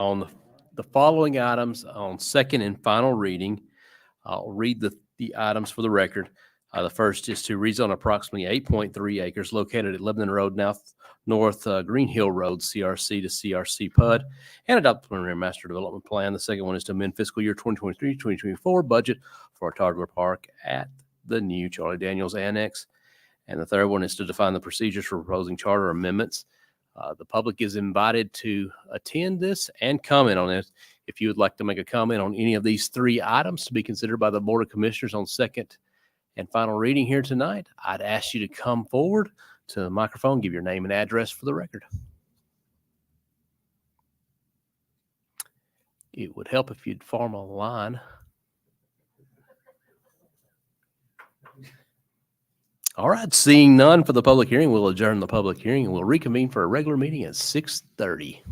on the following items on second and final reading. I'll read the items for the record. The first is to rezone approximately 8.3 acres located at Lebanon Road, North Green Hill Road, CRC to CRC PUD, and adopt the preliminary master development plan. The second one is to amend fiscal year 2023-2024 budget for a toddler park at the new Charlie Daniels Annex. And the third one is to define the procedures for proposing charter amendments. The public is invited to attend this and comment on it. If you would like to make a comment on any of these three items to be considered by the Board of Commissioners on second and final reading here tonight, I'd ask you to come forward to the microphone, give your name and address for the record. It would help if you'd form a line. All right, seeing none for the public hearing, we'll adjourn the public hearing and we'll reconvene for a regular meeting at 6:30.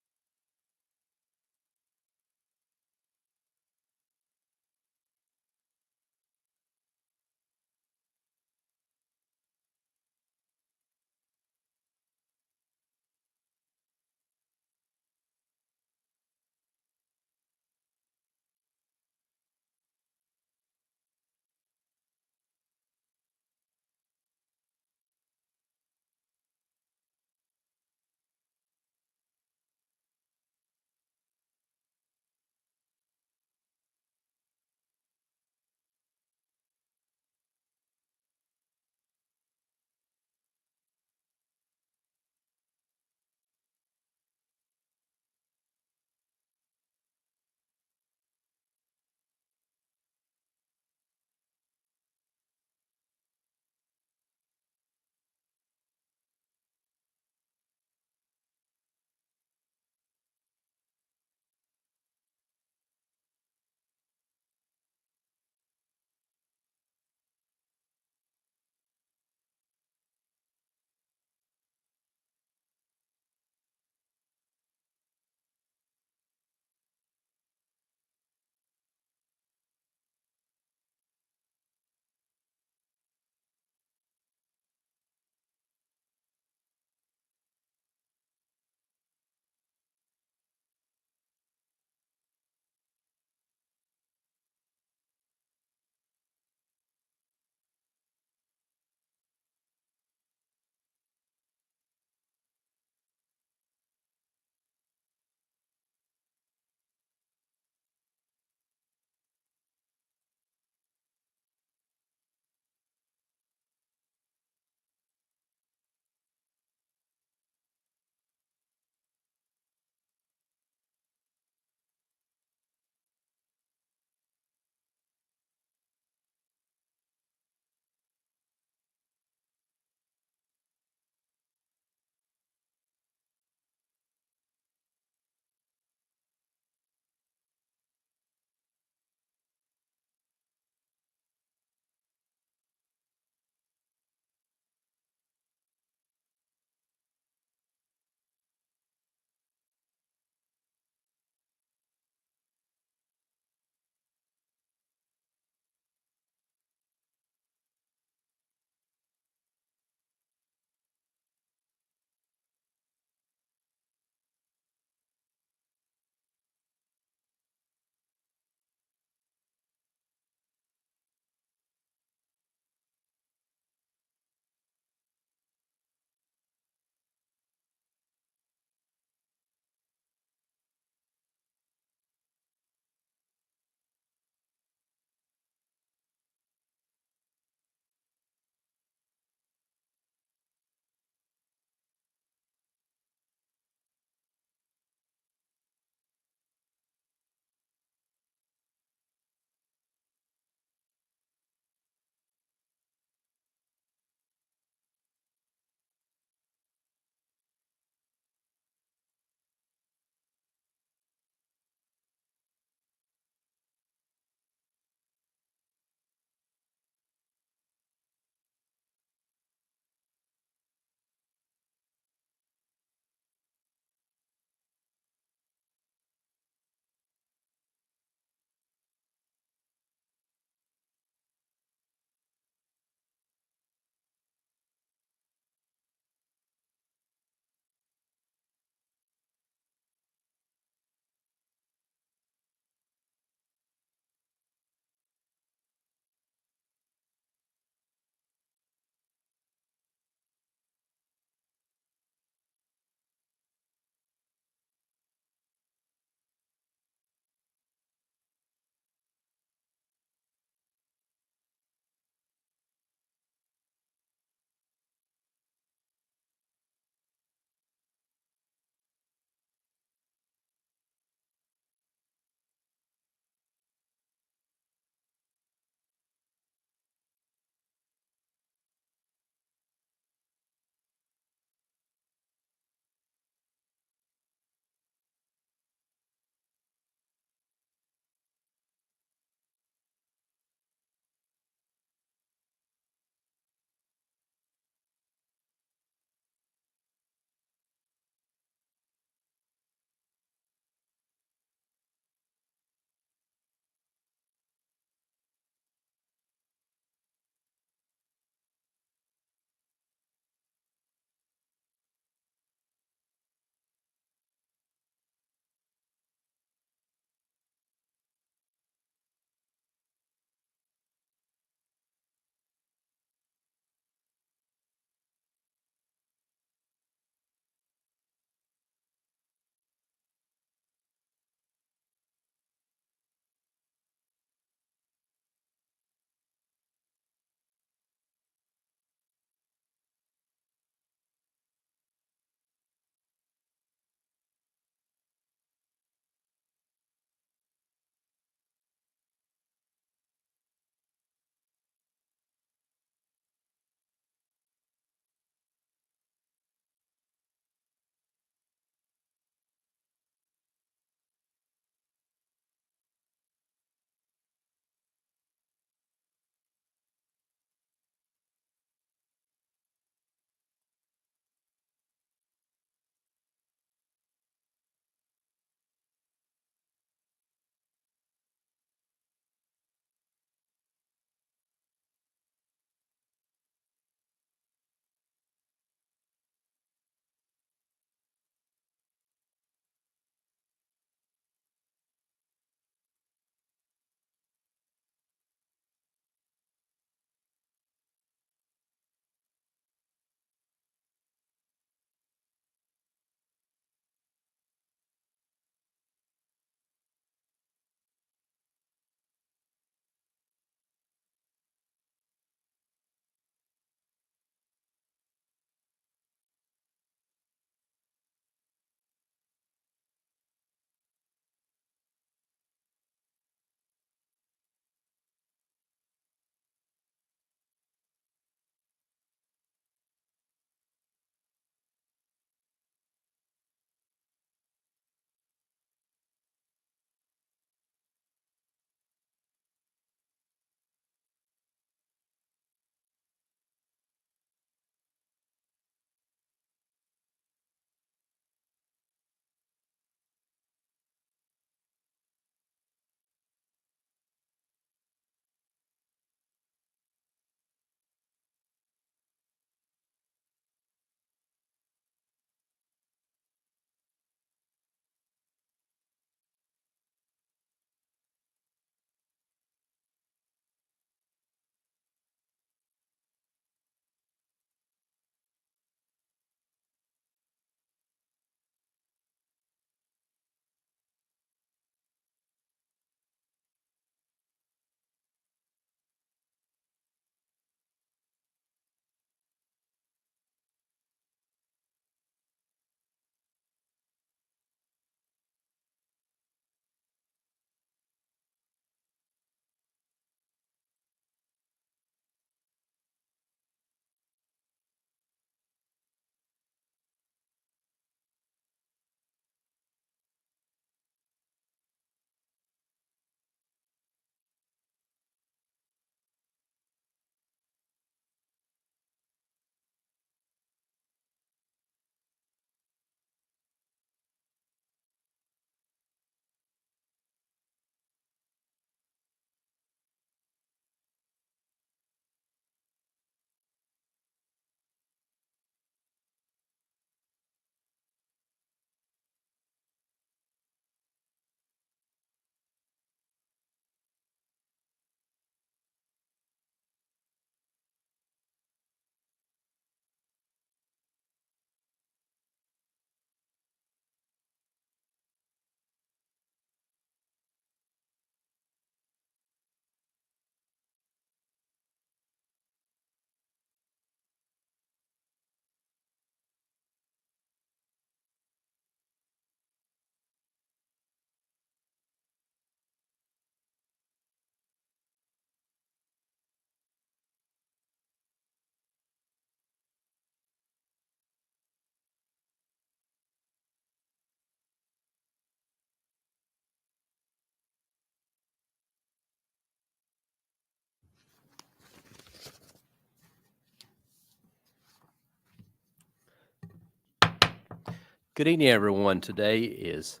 Good evening, everyone. Today is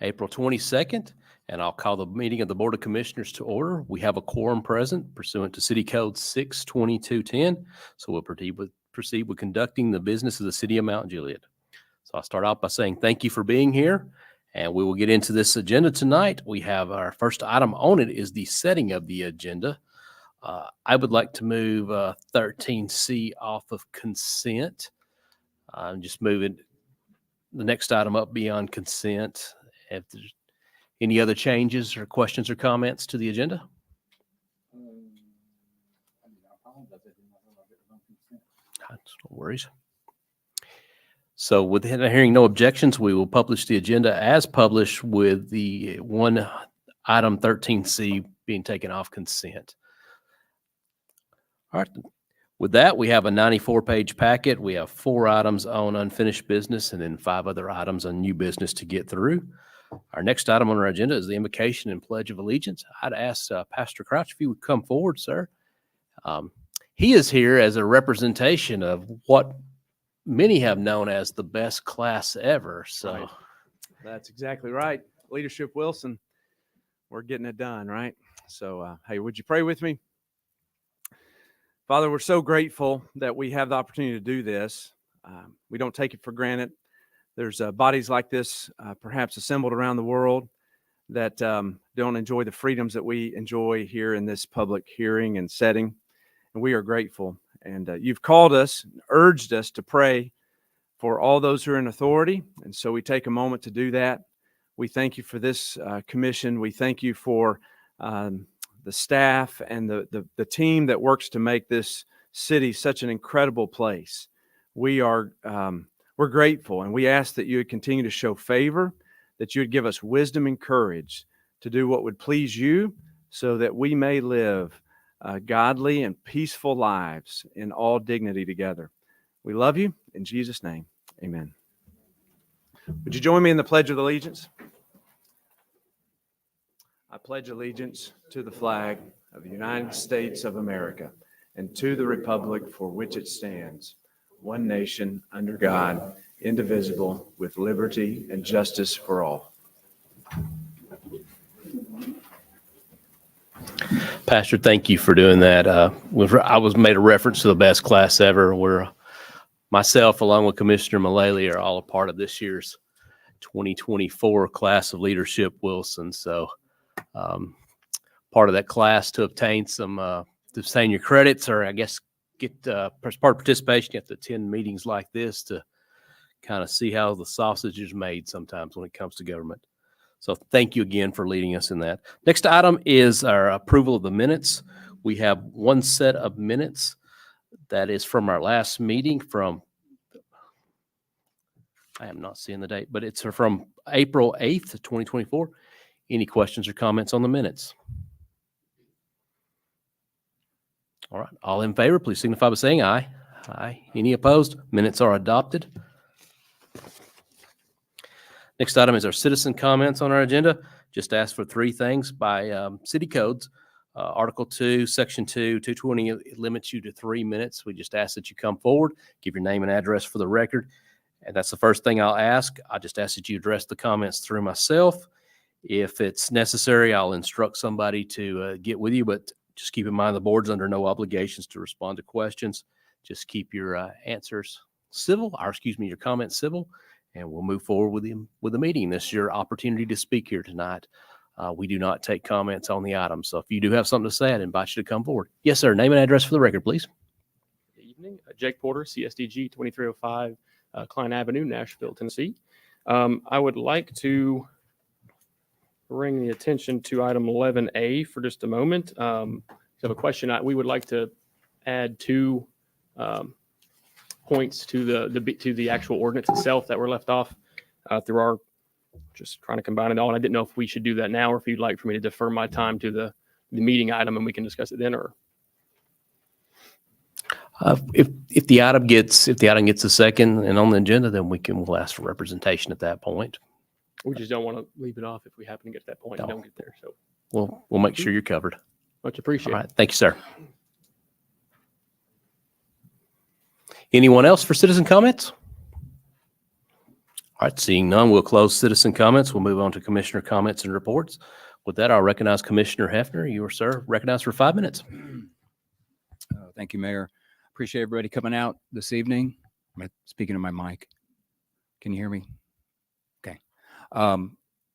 April 22nd, and I'll call the meeting of the Board of Commissioners to order. We have a quorum present pursuant to City Code 62210, so we'll proceed with conducting the business of the City of Mount Juliet. So I'll start off by saying thank you for being here, and we will get into this agenda tonight. We have our first item on it is the setting of the agenda. I would like to move 13C off of consent. I'm just moving the next item up beyond consent. If there's any other changes or questions or comments to the agenda? No worries. So with hearing no objections, we will publish the agenda as published with the one item 13C being taken off consent. All right. With that, we have a 94-page packet. We have 4 items on unfinished business and then 5 other items on new business to get through. Our next item on our agenda is the invocation and pledge of allegiance. I'd ask Pastor Crouch if he would come forward, sir. He is here as a representation of what many have known as the best class ever. So right. That's exactly right. Leadership Wilson, we're getting it done, right? So, hey, would you pray with me? Father, we're so grateful that we have the opportunity to do this. We don't take it for granted. There's bodies like this, perhaps assembled around the world, that don't enjoy the freedoms that we enjoy here in this public hearing and setting. And we are grateful. And you've called us, urged us to pray for all those who are in authority. And so we take a moment to do that. We thank you for this commission. We thank you for the staff and the team that works to make this city such an incredible place. We're grateful, and we ask that you would continue to show favor, that you would give us wisdom and courage to do what would please you, so that we may live godly and peaceful lives in all dignity together. We love you. In Jesus' name, amen. Would you join me in the Pledge of Allegiance? I pledge allegiance to the flag of the United States of America and to the republic for which it stands, one nation under God, indivisible, with liberty and justice for all. Pastor, thank you for doing that. I was made a reference to the best class ever, where myself, along with Commissioner Mullally, are all a part of this year's 2024 class of Leadership Wilson. So part of that class to obtain your credits, or I guess get as part of participation, you have to attend meetings like this to kind of see how the sausage is made sometimes when it comes to government. So thank you again for leading us in that. Next item is our approval of the minutes. We have one set of minutes that is from our last meeting I am not seeing the date, but it's from April 8th, 2024. Any questions or comments on the minutes? All right. All in favor, please signify by saying aye. Aye. Any opposed? Minutes are adopted. Next item is our citizen comments on our agenda. Just ask for 3 things by city codes. Article 2, Section 2, 220, it limits you to 3 minutes. We just ask that you come forward, give your name and address for the record. And that's the first thing I'll ask. I just ask that you address the comments through myself. If it's necessary, I'll instruct somebody to get with you, but just keep in mind the board's under no obligations to respond to questions. Just keep your answers civil, your comments civil, and we'll move forward with the meeting. This is your opportunity to speak here tonight. We do not take comments on the item. So if you do have something to say, I'd invite you to come forward. Yes, sir. Name and address for the record, please. Good evening. Jake Porter, CSDG 2305 Klein Avenue, Nashville, Tennessee. I would like to bring the attention to item 11A for just a moment. I have a question. We would like to add 2 points to the actual ordinance itself that were left off through our just trying to combine it all. And I didn't know if we should do that now, or if you'd like for me to defer my time to the meeting item and we can discuss it then. Or if the item gets a second and on the agenda, then we'll ask for representation at that point. We just don't want to leave it off if we happen to get to that point and don't get there. So we'll make sure you're covered. Much appreciated. All right. Thank you, sir. Anyone else for citizen comments? All right, seeing none, we'll close citizen comments. We'll move on to commissioner comments and reports. With that, I'll recognize Commissioner Hefner. You are, sir, recognized for 5 minutes. Thank you, Mayor. Appreciate everybody coming out this evening. I'm speaking to my mic. Can you hear me? Okay.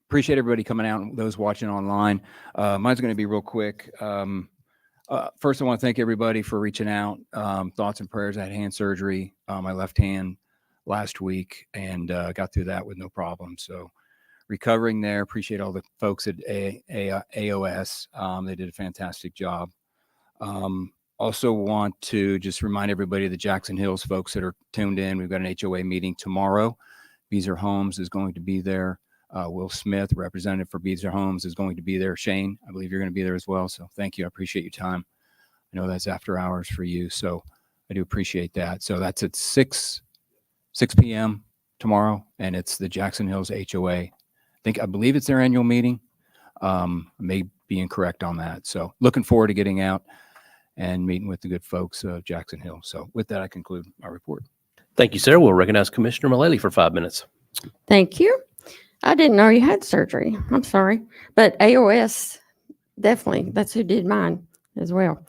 Appreciate everybody coming out and those watching online. Mine's going to be real quick. First, I want to thank everybody for reaching out. Thoughts and prayers. I had hand surgery on my left hand last week and got through that with no problem. So recovering there. Appreciate all the folks at AOS. They did a fantastic job. Also want to just remind everybody of the Jackson Hills folks that are tuned in. We've got an HOA meeting tomorrow. Beezer Homes is going to be there. Will Smith, representative for Beezer Homes, is going to be there. Shane, I believe you're going to be there as well. So thank you. I appreciate your time. I know that's after hours for you. So I do appreciate that. So that's at 6 p.m. tomorrow. And it's the Jackson Hills HOA. I believe it's their annual meeting. I may be incorrect on that. So looking forward to getting out and meeting with the good folks of Jackson Hill. So with that, I conclude my report. Thank you, sir. We'll recognize Commissioner Mullally for 5 minutes. Thank you. I didn't know you had surgery. I'm sorry. But AOS, definitely, that's who did mine as well.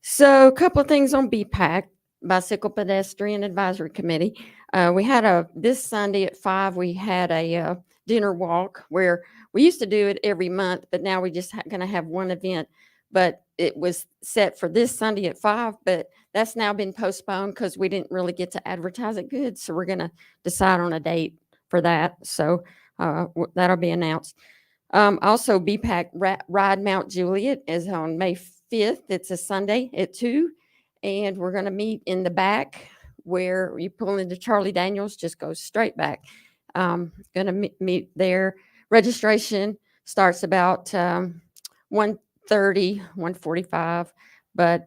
So a couple of things on BPAC, Bicycle Pedestrian Advisory Committee. We had this Sunday at 5, we had a dinner walk where we used to do it every month, but now we just going to have one event. But it was set for this Sunday at 5, but that's now been postponed because we didn't really get to advertise it good. So we're going to decide on a date for that. So that'll be announced. Also, BPAC Ride Mount Juliet is on May 5th. It's a Sunday at 2. And we're going to meet in the back where you pull into Charlie Daniels, just go straight back. Going to meet there. Registration starts about 1:30, 1:45. But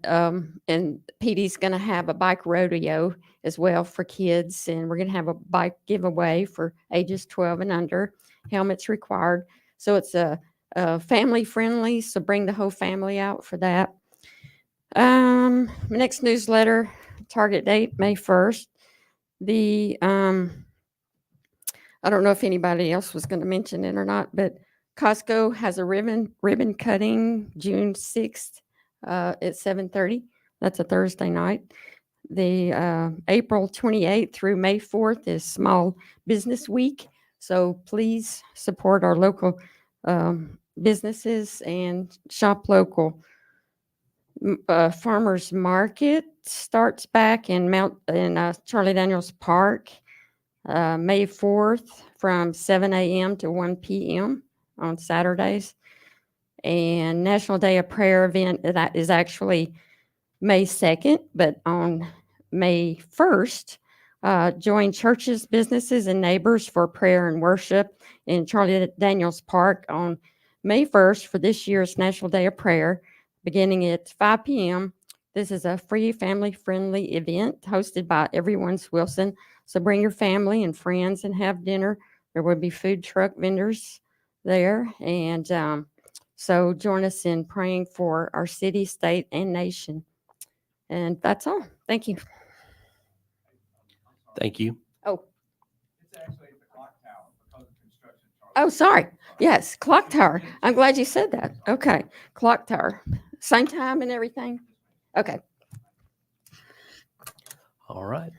and PD's going to have a bike rodeo as well for kids, and we're going to have a bike giveaway for ages 12 and under. Helmets required, so it's a family friendly. So bring the whole family out for that. Next newsletter target date May 1st. The I don't know if anybody else was going to mention it or not, but Costco has a ribbon cutting June 6th. At 7:30. That's a Thursday night. The April 28th through May 4th is Small Business Week. So please support our local businesses and shop local. Farmers Market starts back in Charlie Daniels Park May 4th from 7 a.m. to 1 p.m. on Saturdays. And National Day of Prayer event, that is actually May 2nd, but on May 1st, join churches, businesses, and neighbors for prayer and worship in Charlie Daniels Park on May 1st for this year's National Day of Prayer, beginning at 5 p.m. This is a free, family-friendly event hosted by Everyone's Wilson. So bring your family and friends and have dinner. There will be food truck vendors there, and so join us in praying for our city, state, and nation. And that's all. Thank you. Thank you. Oh. It's actually at the clock tower because of construction. Oh, sorry. Yes, clock tower. I'm glad you said that. Okay, clock tower. Same time and everything? Okay. All right.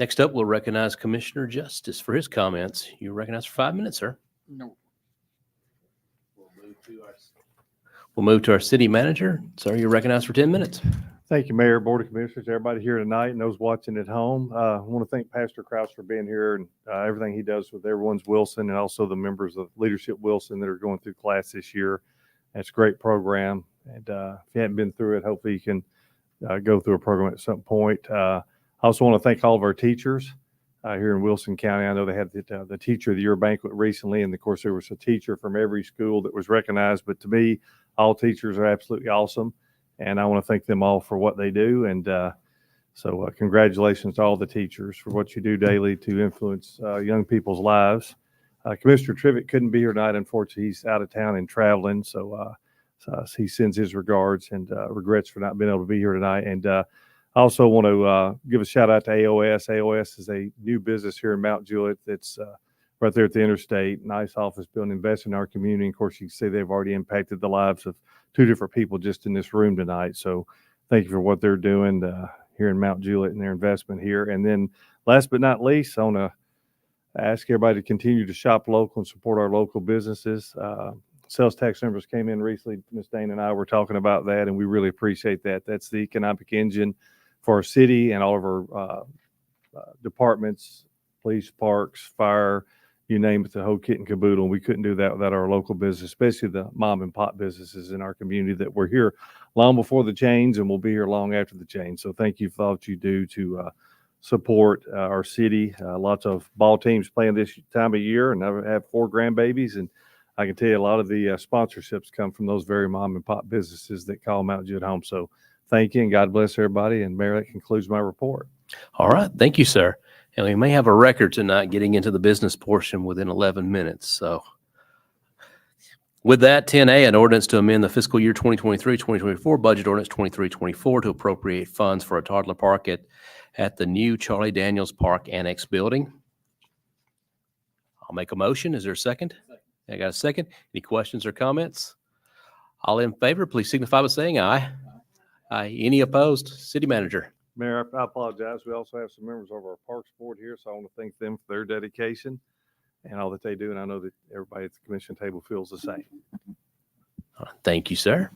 Next up, we'll recognize Commissioner Justice for his comments. You're recognized for 5 minutes, sir. No. We'll move to our city manager. Sir, you're recognized for 10 minutes. Thank you, Mayor, Board of Commissioners, everybody here tonight and those watching at home. I want to thank Pastor Krause for being here and everything he does with Everyone's Wilson and also the members of Leadership Wilson that are going through class this year. It's a great program. And if you haven't been through it, hopefully you can go through a program at some point. I also want to thank all of our teachers here in Wilson County. I know they had the Teacher of the Year banquet recently, and of course there was a teacher from every school that was recognized. But to me, all teachers are absolutely awesome, and I want to thank them all for what they do. And so congratulations to all the teachers for what you do daily to influence young people's lives. Commissioner Trivett couldn't be here tonight. Unfortunately, he's out of town and traveling, so he sends his regards and regrets for not being able to be here tonight. And I also want to give a shout out to AOS. AOS is a new business here in Mount Juliet that's right there at the interstate. Nice office building, invest in our community. Of course, you can see they've already impacted the lives of 2 different people just in this room tonight. So thank you for what they're doing here in Mount Juliet and their investment here. And then last but not least, I want to ask everybody to continue to shop local and support our local businesses. Sales tax numbers came in recently. Ms. Dana and I were talking about that, and we really appreciate that. That's the economic engine for our city and all of our departments, police, parks, fire, you name it, the whole kit and caboodle. And we couldn't do that without our local business, especially the mom and pop businesses in our community that were here long before the change and will be here long after the change. So thank you for all that you do to support our city. Lots of ball teams playing this time of year, and I have 4 grandbabies, and I can tell you a lot of the sponsorships come from those very mom and pop businesses that call Mount Juliet home. So thank you, and God bless everybody. And Mayor, that concludes my report. All right. Thank you, sir. And we may have a record tonight getting into the business portion within 11 minutes. So with that, 10A, an ordinance to amend the fiscal year 2023-2024 budget ordinance 23-24 to appropriate funds for a toddler park at the new Charlie Daniels Park Annex building. I'll make a motion. Is there a second? I got a second. Any questions or comments? All in favor, please signify by saying aye. Aye. Any opposed? City Manager. Mayor, I apologize. We also have some members of our Parks Board here, so I want to thank them for their dedication and all that they do. And I know that everybody at the commission table feels the same. Thank you, sir.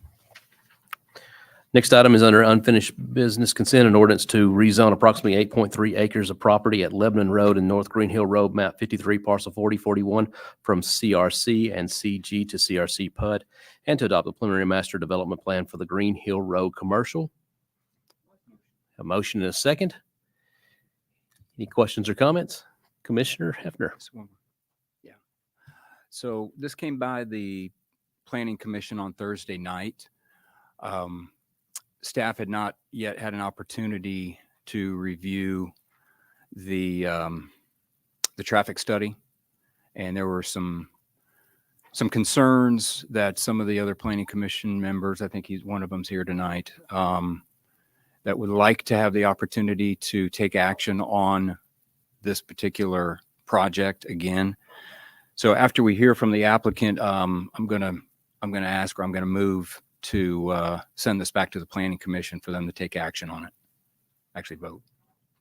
Next item is under unfinished business consent, an ordinance to rezone approximately 8.3 acres of property at Lebanon Road and North Green Hill Road, map 53, parcel 4041, from CRC and CG to CRC PUD, and to adopt a preliminary master development plan for the Green Hill Road commercial. A motion and a second. Any questions or comments? Commissioner Hefner. Yeah. So this came by the Planning Commission on Thursday night. Staff had not yet had an opportunity to review the traffic study, and there were some concerns that some of the other Planning Commission members, I think one of them's here tonight, that would like to have the opportunity to take action on this particular project again. So after we hear from the applicant, I'm gonna ask, or I'm gonna move to send this back to the Planning Commission for them to take action on it, actually vote,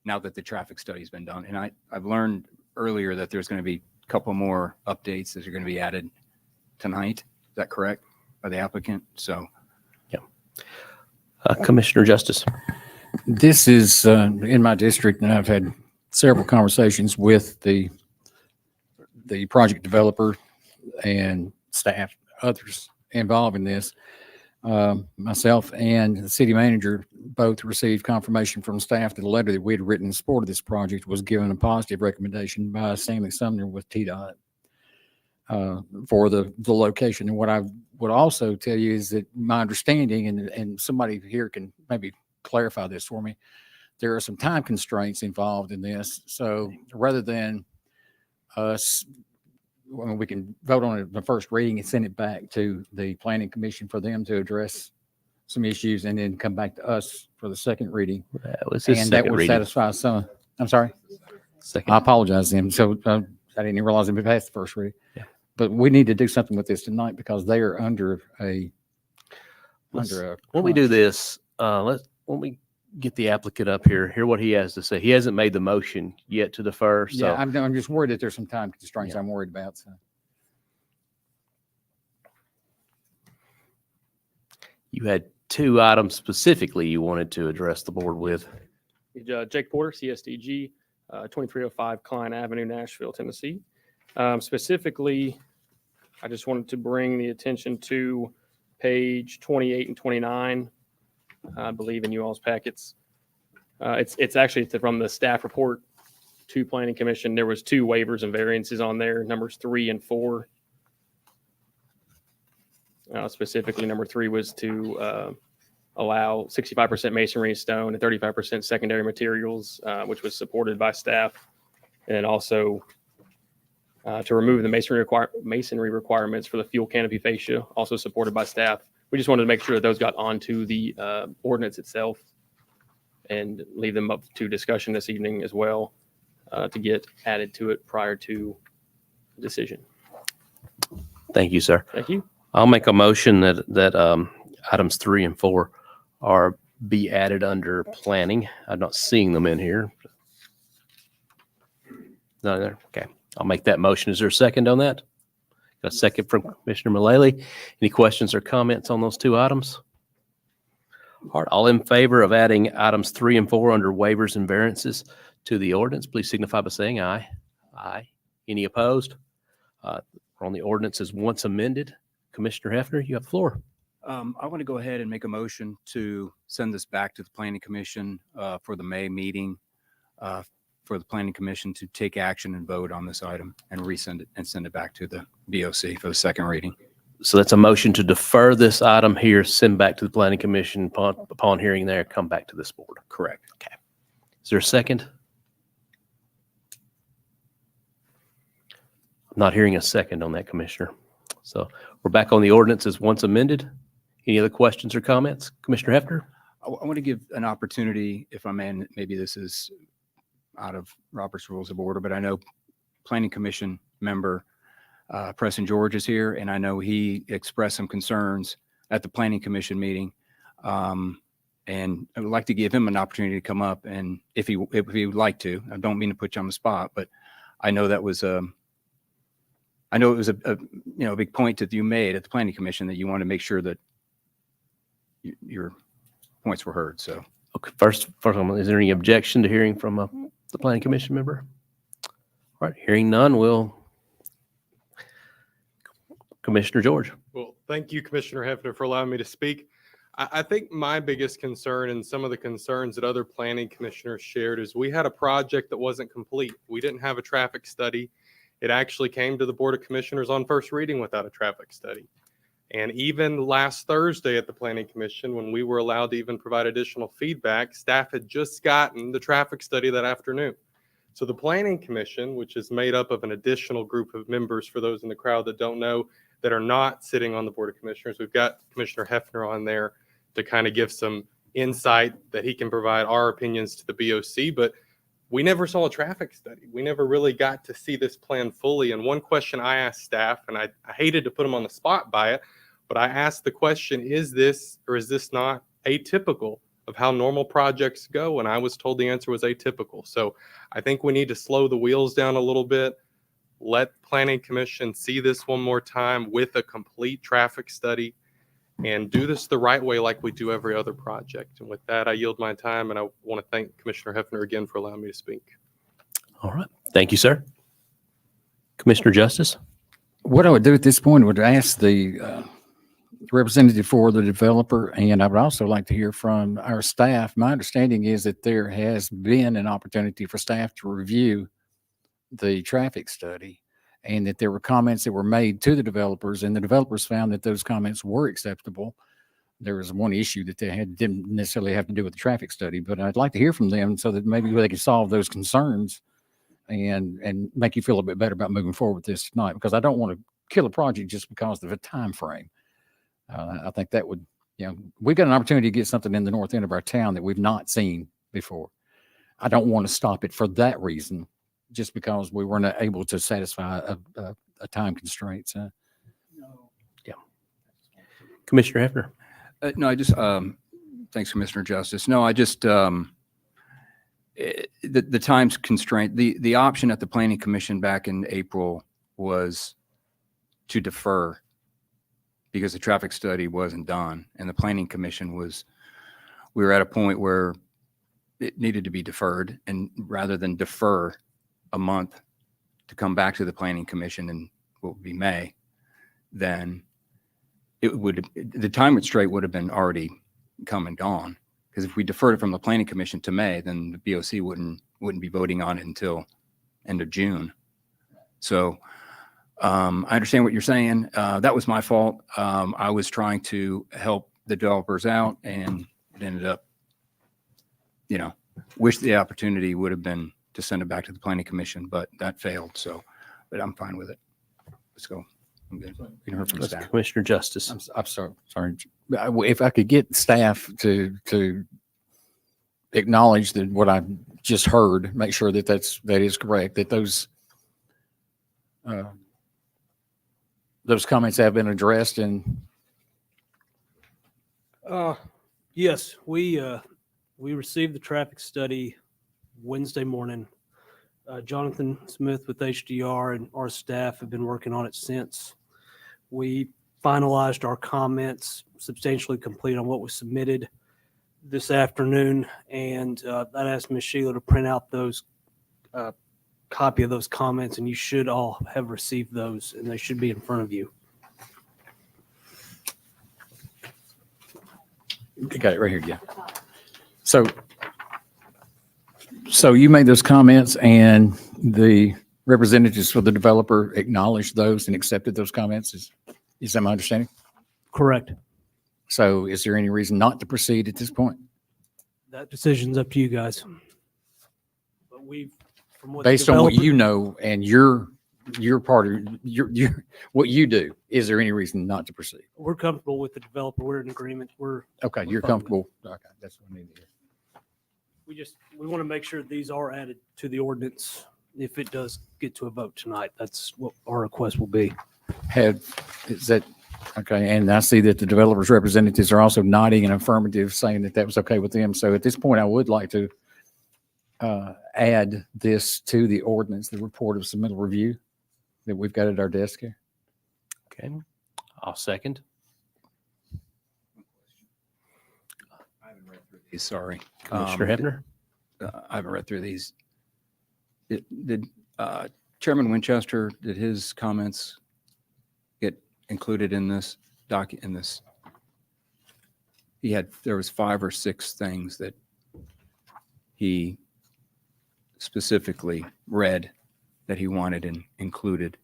now that the traffic study's been done. And I've learned earlier that there's going to be a couple more updates that are going to be added tonight. Is that correct, by the applicant? So, yeah. Commissioner Justice. This is in my district, and I've had several conversations with the project developer and staff, others involved in this. Myself and the city manager both received confirmation from staff that the letter that we had written in support of this project was given a positive recommendation by Stanley Sumner with TDOT for the location. And what I would also tell you is that my understanding, and somebody here can maybe clarify this for me, there are some time constraints involved in this. So rather than us, we can vote on it in the first reading and send it back to the Planning Commission for them to address some issues and then come back to us for the second reading. And that would satisfy some. I'm sorry. Second. I apologize then. So I didn't even realize it passed the first reading. Yeah. But we need to do something with this tonight because they are under a. When we do this, when we get the applicant up here, hear what he has to say. He hasn't made the motion yet to defer. So. Yeah, I'm just worried that there's some time constraints I'm worried about. So. You had 2 items specifically you wanted to address the board with. Jake Porter, CSDG, 2305 Klein Avenue, Nashville, Tennessee. Specifically, I just wanted to bring the attention to page 28 and 29, I believe, in you all's packets. It's actually from the staff report to Planning Commission. There was 2 waivers and variances on there, numbers 3 and 4. Specifically, number 3 was to allow 65% masonry and stone and 35% secondary materials, which was supported by staff. And then also to remove the masonry requirements for the fuel canopy fascia, also supported by staff. We just wanted to make sure that those got onto the ordinance itself. and leave them up to discussion this evening as well to get added to it prior to decision. Thank you, sir. Thank you. I'll make a motion that items 3 and 4 are be added under planning. I'm not seeing them in here. No, there. Okay. I'll make that motion. Is there a second on that? Got a second from Commissioner Mullally. Any questions or comments on those 2 items? All right. All in favor of adding items 3 and 4 under waivers and variances to the ordinance, please signify by saying aye. Aye. Any opposed? We're on the ordinance as once amended. Commissioner Hefner, you have the floor. I want to go ahead and make a motion to send this back to the planning commission for the May meeting, for the planning commission to take action and vote on this item and resend it and send it back to the BOC for the second reading. So that's a motion to defer this item here, send back to the planning commission upon hearing there, come back to this board. Correct. Okay. Is there a second? I'm not hearing a second on that, Commissioner. So we're back on the ordinance as once amended. Any other questions or comments? Commissioner Hefner? I want to give an opportunity, if I may, and maybe this is out of Robert's Rules of Order, but I know Planning Commission member Preston George is here, and I know he expressed some concerns at the Planning Commission meeting. And I would like to give him an opportunity to come up, and if he would like to. I don't mean to put you on the spot, but I know that was a big point that you made at the Planning Commission that you want to make sure that your points were heard. So, Okay, first, is there any objection to hearing from the planning commission member? All right, hearing none, will Commissioner George. Well, thank you, Commissioner Hefner, for allowing me to speak. I think my biggest concern and some of the concerns that other planning commissioners shared is we had a project that wasn't complete. We didn't have a traffic study. It actually came to the Board of Commissioners on first reading without a traffic study. And even last Thursday at the Planning Commission, when we were allowed to even provide additional feedback, staff had just gotten the traffic study that afternoon. So the Planning Commission, which is made up of an additional group of members, for those in the crowd that don't know, that are not sitting on the Board of Commissioners, we've got Commissioner Hefner on there to kind of give some insight that he can provide our opinions to the BOC, but we never saw a traffic study. We never really got to see this plan fully. And one question I asked staff, and I hated to put them on the spot by it, but I asked the question, is this or is this not atypical of how normal projects go? And I was told the answer was atypical. So I think we need to slow the wheels down a little bit, let Planning Commission see this one more time with a complete traffic study, and do this the right way like we do every other project. And with that, I yield my time, and I want to thank Commissioner Hefner again for allowing me to speak. All right, thank you, sir. Commissioner Justice? What I would do at this point would ask the representative for the developer, and I would also like to hear from our staff. My understanding is that there has been an opportunity for staff to review the traffic study, and that there were comments that were made to the developers, and the developers found that those comments were acceptable. There was one issue that didn't necessarily have to do with the traffic study, but I'd like to hear from them so that maybe they can solve those concerns and make you feel a bit better about moving forward with this tonight, because I don't want to kill a project just because of a time frame. I think that would, we've got an opportunity to get something in the north end of our town that we've not seen before. I don't want to stop it for that reason, just because we weren't able to satisfy a time constraint. So. Yeah. Commissioner Hefner? No, I just, thanks, Commissioner Justice. No, I just, the time's constraint, the option at the Planning Commission back in April was to defer because the traffic study wasn't done, and the Planning Commission we were at a point where it needed to be deferred, and rather than defer a month to come back to the Planning Commission in what would be May, then the time restraint would have been already come and gone. Because if we deferred it from the Planning Commission to May, then the BOC wouldn't be voting on it until end of June. So I understand what you're saying. That was my fault. I was trying to help the developers out, and it ended up, wish the opportunity would have been to send it back to the Planning Commission, but that failed. So, but I'm fine with it. Let's go. I'm good. We can hear from the staff. Commissioner Justice. I'm sorry. If I could get staff to acknowledge that what I just heard, make sure that that is correct, that those comments have been addressed and Yes, we received the traffic study Wednesday morning. Jonathan Smith with HDR and our staff have been working on it since. We finalized our comments, substantially complete on what was submitted this afternoon, and I asked Ms. Sheila to print out those copy of those comments, and you should all have received those, and they should be in front of you. got it right here. Yeah. So you made those comments and the representatives for the developer acknowledged those and accepted those comments. Is that my understanding? Correct. So is there any reason not to proceed at this point? That decision's up to you guys. But from what the Based on what developer- you know and your part of your what you do, is there any reason not to proceed? we're comfortable with the developer. We're in agreement. Okay, you're fine with it. comfortable. Okay, that's what I need to hear. We want to make sure these are added to the ordinance. If it does get to a vote tonight, that's what our request will be. Is that okay? And I see that the developers' representatives are also nodding an affirmative, saying that that was okay with them. So at this point, I would like to add this to the ordinance, the report of submittal review that we've got at our desk here. Okay, I'll second. I haven't read through these, sorry. Commissioner Hefner? I haven't read through these. Did Chairman Winchester, did his comments get included in this in this? There was 5 or 6 things that he specifically read that he wanted included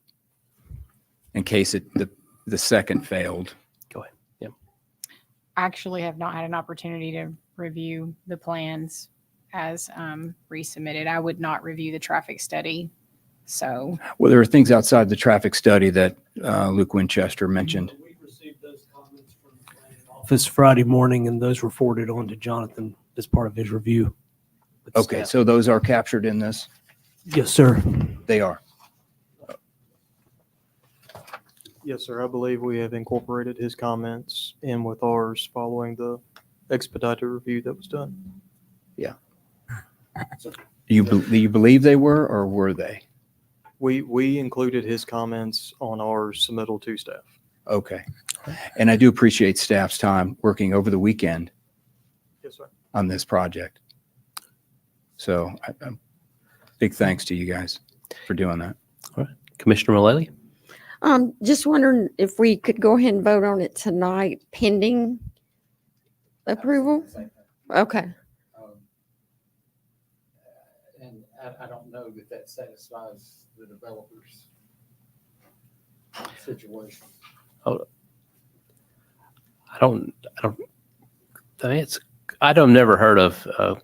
in case the second failed. Go ahead. Yep. I actually have not had an opportunity to review the plans as resubmitted. I would not review the traffic study. So Well, there are things outside the traffic study that Luke Winchester mentioned. We received those comments from the planning office Friday morning, and those were forwarded on to Jonathan as part of his review. with Okay, staff. so those are captured in this? Yes, sir. They are. Yes, sir. I believe we have incorporated his comments in with ours following the expedited review that was done. Do you believe they were, or were they? We included his comments on our submittal to staff. Okay. And I do appreciate staff's time working over the weekend Yes, sir. on this project. So big thanks to you guys for doing that. Commissioner Mullally? Just wondering if we could go ahead and vote on it tonight pending approval? Okay. And I don't know that satisfies the developers' situation. I've never heard of,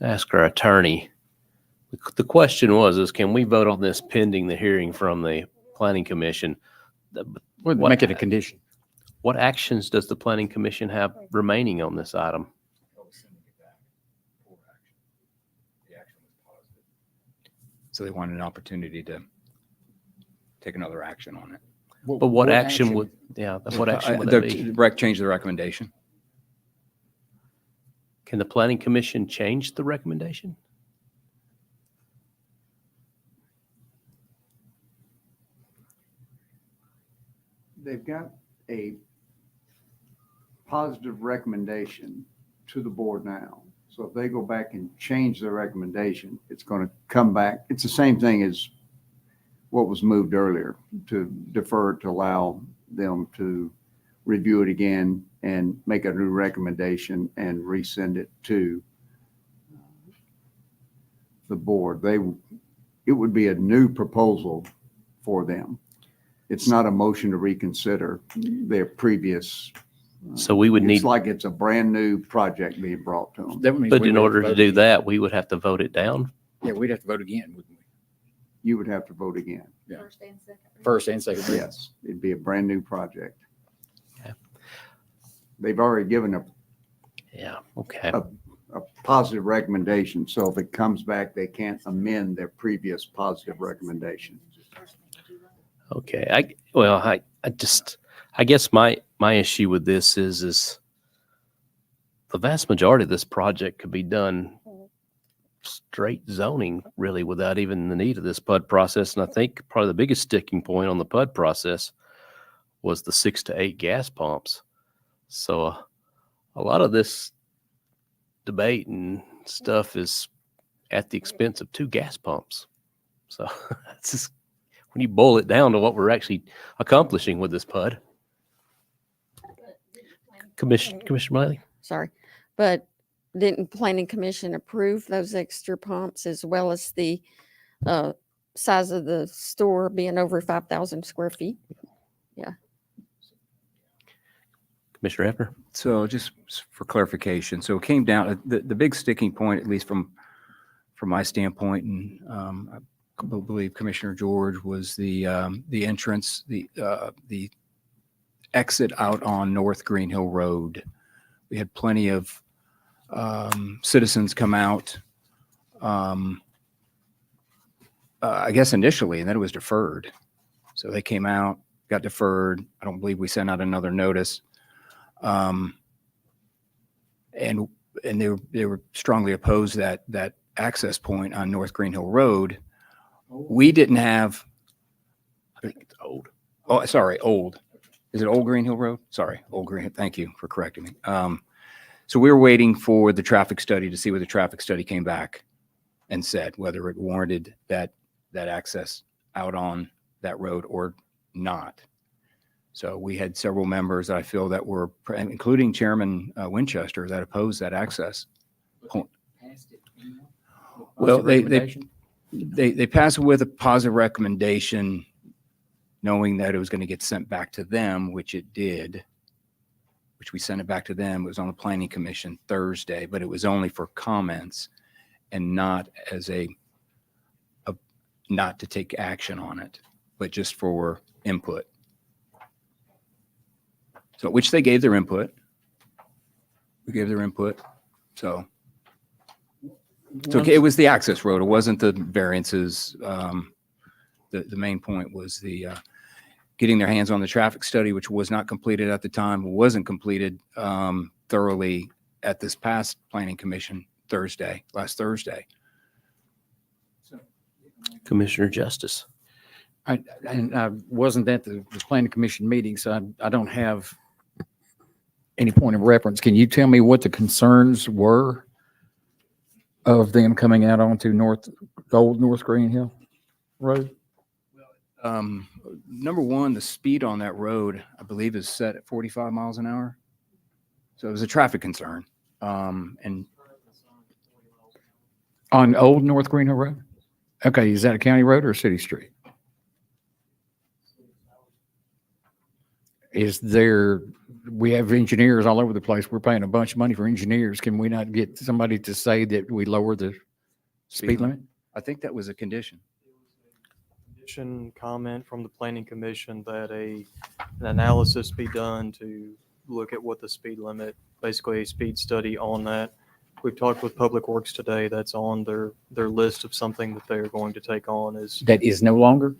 ask our attorney. The question is can we vote on this pending the hearing from the planning commission? We'll make it a condition. What actions does the planning commission have remaining on this item? So they wanted an opportunity to take another action on it. But what action would that be? Change the recommendation. Can the planning commission change the recommendation? They've got a positive recommendation to the board now. So if they go back and change their recommendation, it's going to come back. It's the same thing as what was moved earlier, to defer to allow them to review it again and make a new recommendation and resend it to the board. It would be a new proposal for them. It's not a motion to reconsider their previous. So we would need. It's like it's a brand new project being brought to them. But in order to do that, we would have to vote it down. Yeah, we'd have to vote again, wouldn't we? You would have to vote again. Yeah. first and second. First and second. reading. Yes, it'd be a brand new project. Okay. They've already given Yeah, okay. a positive recommendation. So if it comes back, they can't amend their previous positive recommendation. Okay. I guess my issue with this is the vast majority of this project could be done straight zoning really without even the need of this PUD process. And I think probably the biggest sticking point on the PUD process was the 6 to 8 gas pumps. So a lot of this debate and stuff is at the expense of 2 gas pumps. So that's just when you boil it down to what we're actually accomplishing with this PUD. Commissioner Miley? Sorry, but didn't Planning Commission approve those extra pumps as well as the size of the store being over 5,000 square feet? Commissioner Hefner? So just for clarification, so it came down, the big sticking point, at least from my standpoint, and I believe Commissioner George, was the entrance, the exit out on North Green Hill Road. We had plenty of citizens come out, I guess initially, and then it was deferred. So they came out, got deferred. I don't believe we sent out another notice. And they were strongly opposed that access point on North Green Hill Road. We didn't have. I think it's old. Oh, sorry, old. Is it Old Green Hill Road? Sorry, Old Green. Thank you for correcting me. So we were waiting for the traffic study to see what the traffic study came back and said, whether it warranted that access out on that road or not. So we had several members that I feel that were, including Chairman Winchester, that opposed that access. Well, they passed it with a positive recommendation, knowing that it was going to get sent back to them, which it did, which we sent it back to them. It was on the Planning Commission Thursday, but it was only for comments and not as not to take action on it, but just for input. So, which they gave their input. We gave their input. So it was the access road. It wasn't the variances. The main point was the getting their hands on the traffic study, which was not completed at the time. It wasn't completed thoroughly at this past Planning Commission last Thursday. Commissioner Justice. I wasn't at the Planning Commission meeting, so I don't have any point of reference. Can you tell me what the concerns were of them coming out onto Old North Green Hill Road? Number one, the speed on that road, I believe, is set at 45 miles an hour. So it was a traffic concern. And On Old North Green Hill Road? Okay, is that a county road or a city street? We have engineers all over the place. We're paying a bunch of money for engineers. Can we not get somebody to say that we lower the speed limit? I think that was a condition. Comment from the Planning Commission that an analysis be done to look at what the speed limit, basically a speed study on that. We've talked with Public Works today. That's on their list of something that they're going to take on. That is no longer?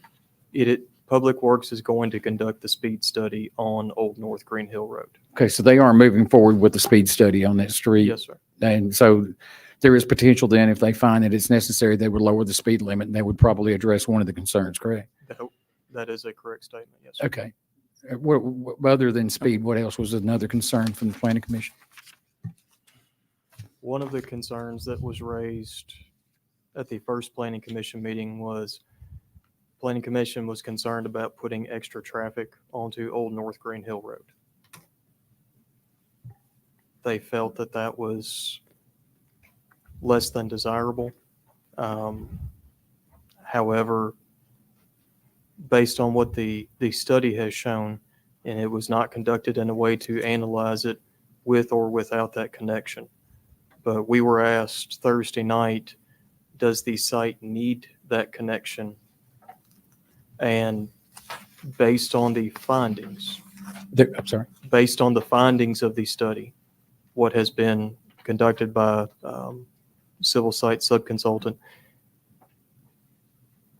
Public Works is going to conduct the speed study on Old North Green Hill Road. Okay, so they are moving forward with the speed study on that street. Yes, sir. And so there is potential then, if they find that it's necessary, they would lower the speed limit and they would probably address one of the concerns, correct? That is a correct statement, yes, sir. Okay. Other than speed, what else was another concern from the Planning Commission? One of the concerns that was raised at the first Planning Commission meeting was Planning Commission was concerned about putting extra traffic onto Old North Green Hill Road. They felt that was less than desirable. However, based on what the study has shown, and it was not conducted in a way to analyze it with or without that connection. But we were asked Thursday night, does the site need that connection? And based on the findings, I'm sorry. based on the findings of the study, what has been conducted by civil site subconsultant.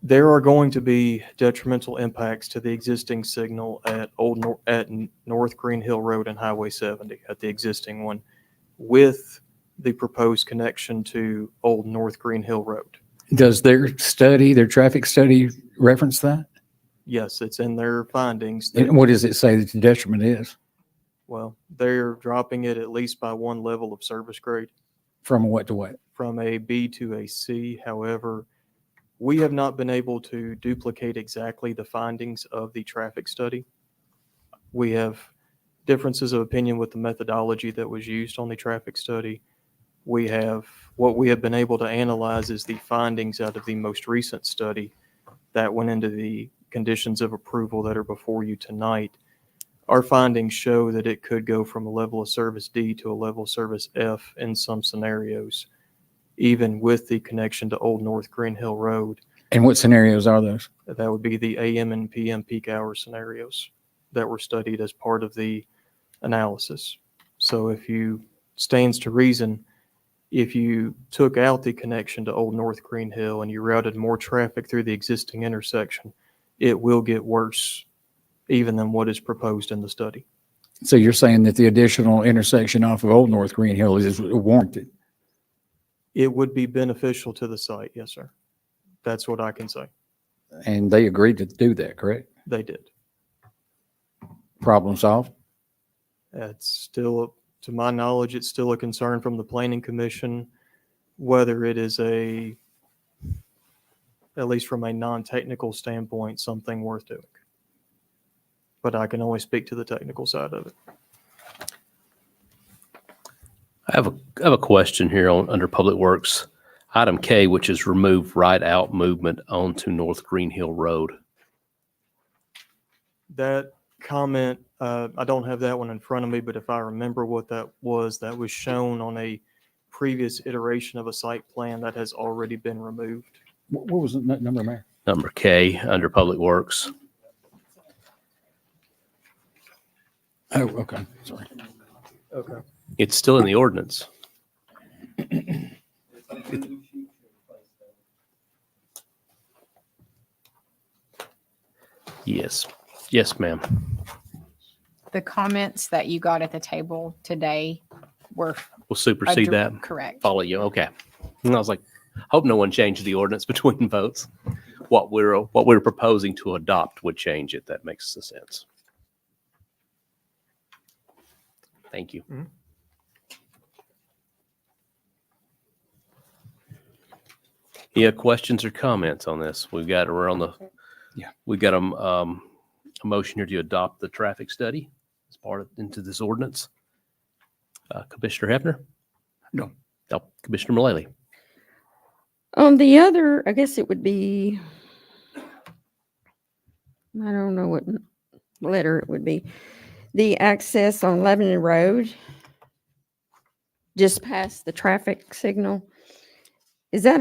There are going to be detrimental impacts to the existing signal at North Green Hill Road and Highway 70 at the existing one with the proposed connection to Old North Green Hill Road. Does their traffic study reference that? Yes, it's in their findings. And what does it say that the detriment is? Well, they're dropping it at least by one level of service grade From what to what? from a B to a C. However, we have not been able to duplicate exactly the findings of the traffic study. We have differences of opinion with the methodology that was used on the traffic study. What we have been able to analyze is the findings out of the most recent study that went into the conditions of approval that are before you tonight. Our findings show that it could go from a level of service D to a level of service F in some scenarios, even with the connection to Old North Green Hill Road. And what scenarios are those? That would be the AM and PM peak hour scenarios that were studied as part of the analysis. So stands to reason, if you took out the connection to Old North Green Hill and you routed more traffic through the existing intersection, it will get worse even than what is proposed in the study. So you're saying that the additional intersection off of Old North Green Hill is warranted? It would be beneficial to the site, yes, sir. That's what I can say. And they agreed to do that, correct? They did. Problem solved? It's still, to my knowledge, it's still a concern from the Planning Commission, whether it is at least from a non-technical standpoint, something worth doing. But I can only speak to the technical side of it. I have a question here under Public Works, item K, which is remove right out movement onto North Green Hill Road. That comment, I don't have that one in front of me, but if I remember what that was shown on a previous iteration of a site plan that has already been removed. What was the number, Mayor? Number K under Public Works. Oh, okay, sorry. Okay. It's still in the ordinance. Yes. Yes, ma'am. The comments that you got at the table today were We'll supersede that. correct. Follow you. Okay. And I was like, hope no one changed the ordinance between votes. What we're proposing to adopt would change it. That makes sense. Thank you. Mhm. Yeah, questions or comments on this? We're on the, Yeah. we got a motion here to adopt the traffic study as part of, into this ordinance. Commissioner Hefner? No. Oh, Commissioner Mullally? On the other, I guess it would be, I don't know what letter it would be. The access on Lebanon Road, just past the traffic signal. Is that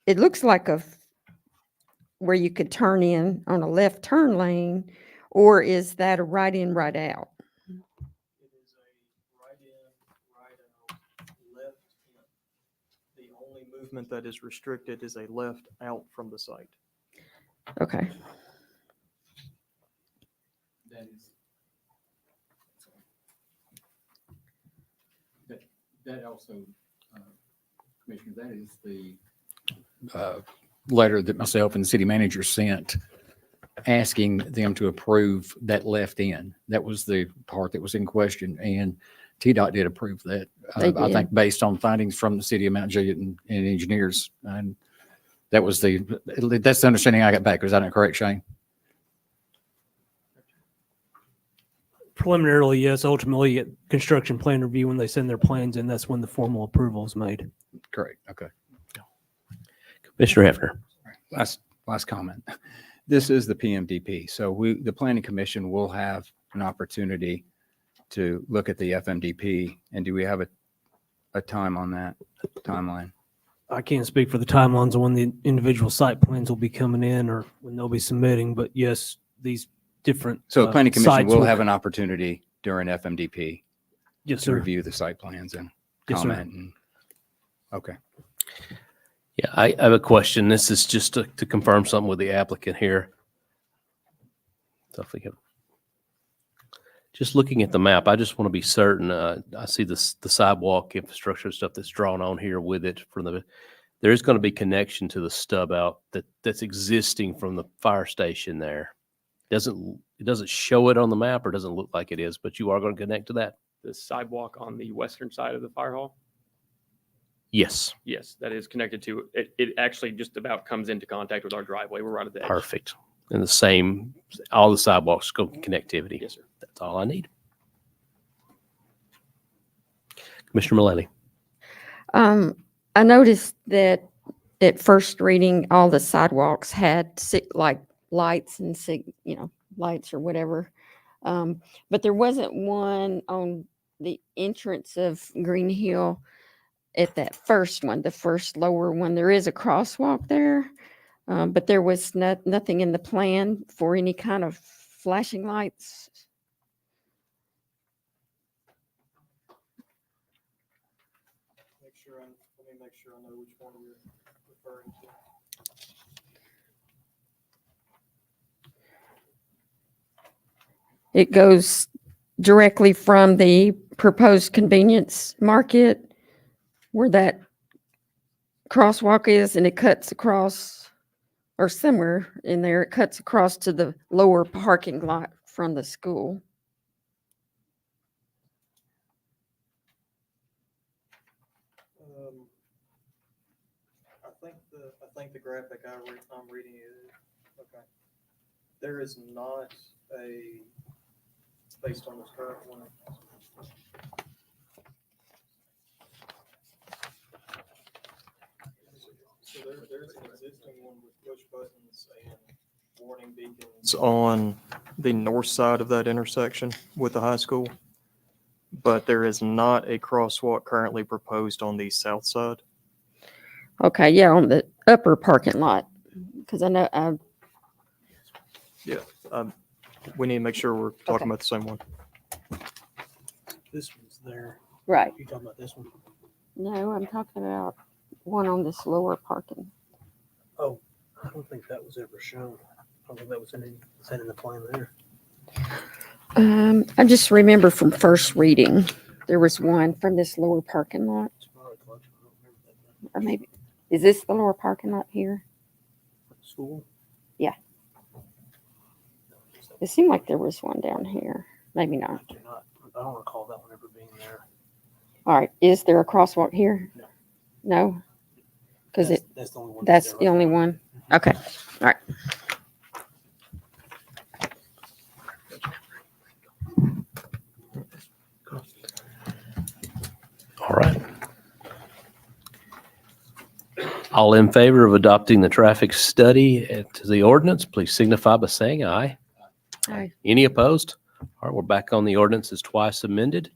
it looks like where you could turn in on a left turn lane, or is that a right in, right out? It is a right in, right out, left in. The only movement that is restricted is a left out from the site. Okay. That also, Commissioner, that is the letter that myself and the city manager sent asking them to approve that left end. That was the part that was in question, and TDOT did approve that. They I did. think based on findings from the city of Mount Juliet and engineers, and that's the understanding I got back. Was that not correct, Shane? Preliminarily, yes. Ultimately, at construction plan review, when they send their plans in, that's when the formal approval is made. Correct. Okay. Commissioner Hefner? Last comment. This is the PMDP. So the Planning Commission will have an opportunity to look at the FMDP. And do we have a time on that timeline? I can't speak for the timelines on when the individual site plans will be coming in or when they'll be submitting, but yes, these different. So the Planning Commission sites will have an opportunity during FMDP Yes, to sir. review the site plans. And Yes, sir. comment. Okay. Yeah, I have a question. This is just to confirm something with the applicant here. So if we can, just looking at the map, I just want to be certain. I see the sidewalk infrastructure stuff that's drawn on here with it from there is going to be connection to the stub out that's existing from the fire station there. It doesn't show it on the map or doesn't look like it is, but you are going to connect to that? The sidewalk on the western side of the fire hall. Yes. Yes, that is connected to it. It actually just about comes into contact with our driveway. We're right at the edge. Perfect. And the same, all the sidewalks go connectivity. Yes, sir. That's all I need. Commissioner Mullally. I noticed that at first reading, all the sidewalks had like lights and lights or whatever. But there wasn't one on the entrance of Green Hill at that first one, the first lower one. There is a crosswalk there, but there was nothing in the plan for any kind of flashing lights. Let me make sure I know which one you're referring to. It goes directly from the proposed convenience market where that crosswalk is, and it cuts across, or somewhere in there, it cuts across to the lower parking lot from the school. I think the graphic I'm reading is okay. There is not a, based on this current one. So there's an existing one with push buttons and warning beacons on the north side of that intersection with the high school. But there is not a crosswalk currently proposed on the south side. Okay, yeah, on the upper parking lot, because I know, We need to make sure we're talking Okay. about the same one. This one's there. right. You talking about this one? No, I'm talking about one on this lower parking. I don't think that was ever shown. I don't think that was in the plan there. I just remember from first reading, there was one from this lower parking lot, It's probably close. I don't remember that. or maybe, is this the lower parking lot here? School? It seemed like there was one down here. Maybe not. I don't recall that one ever being there. All right, is there a crosswalk here? No. No? Because That's the only one. that's the only one. Okay, all right. All right. All in favor of adopting the traffic study to the ordinance, please signify by saying aye. Aye. Any opposed? All right, we're back on the ordinance as twice amended.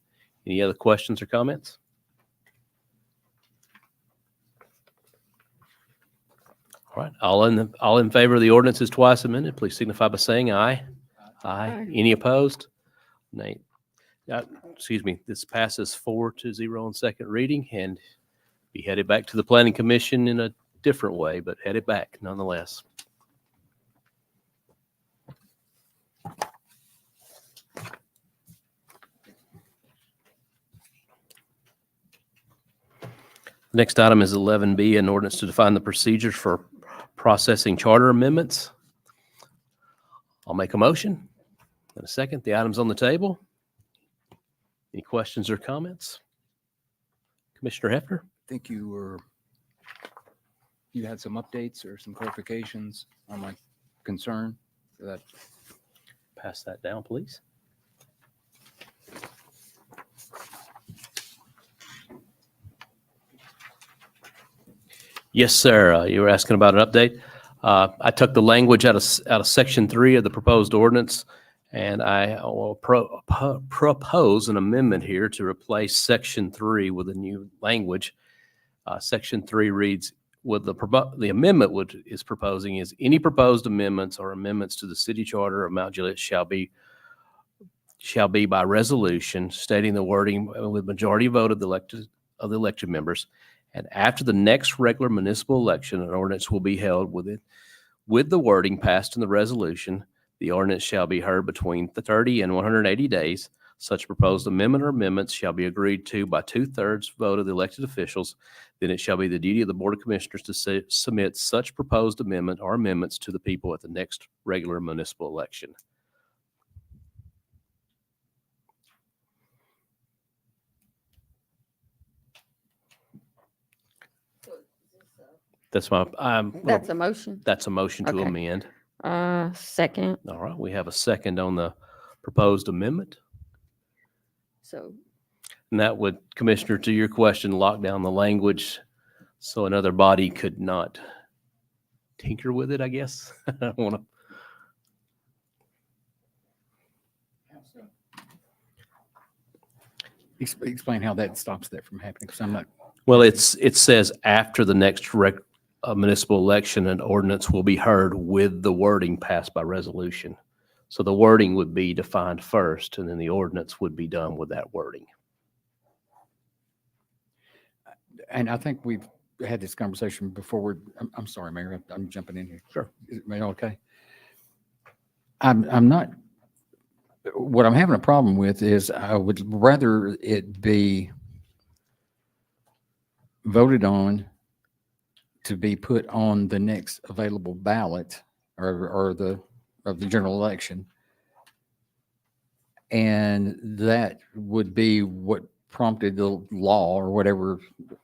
Any other questions or comments? All right, all in favor of the ordinance as twice amended, please signify by saying aye. Aye. Aye. Any opposed? Nay. Excuse me, this passes 4-0 on second reading and be headed back to the Planning Commission in a different way, but headed back nonetheless. The next item is 11B, an ordinance to define the procedures for processing charter amendments. I'll make a motion. In a second, the item's on the table. Any questions or comments? Commissioner Hefner? I think you had some updates or some clarifications on my concern that Pass that down, please. Yes, sir. You were asking about an update. I took the language out of Section 3 of the proposed ordinance, and I will propose an amendment here to replace Section 3 with a new language. Section 3 reads, the amendment is proposing is any proposed amendments or amendments to the city charter of Mount Juliet shall be by resolution stating the wording with majority vote of the elected of the elected members. And after the next regular municipal election, an ordinance will be held with the wording passed in the resolution. The ordinance shall be heard between 30 and 180 days. Such proposed amendment or amendments shall be agreed to by 2/3 vote of the elected officials. Then it shall be the duty of the Board of Commissioners to submit such proposed amendment or amendments to the people at the next regular municipal election. That's my, That's a motion. that's a motion to Okay. amend. Second. All right, we have a second on the proposed amendment. So And that would, Commissioner, to your question, lock down the language so another body could not tinker with it, I guess. I don't want to. Explain how that stops that from happening, because I'm not. Well, it says after the next municipal election, an ordinance will be heard with the wording passed by resolution. So the wording would be defined first, and then the ordinance would be done with that wording. And I think we've had this conversation before. I'm sorry, Mayor, I'm jumping in here. Sure. Is it okay? I'm not, what I'm having a problem with is I would rather it be voted on to be put on the next available ballot of the general election. And that would be what prompted the law or whatever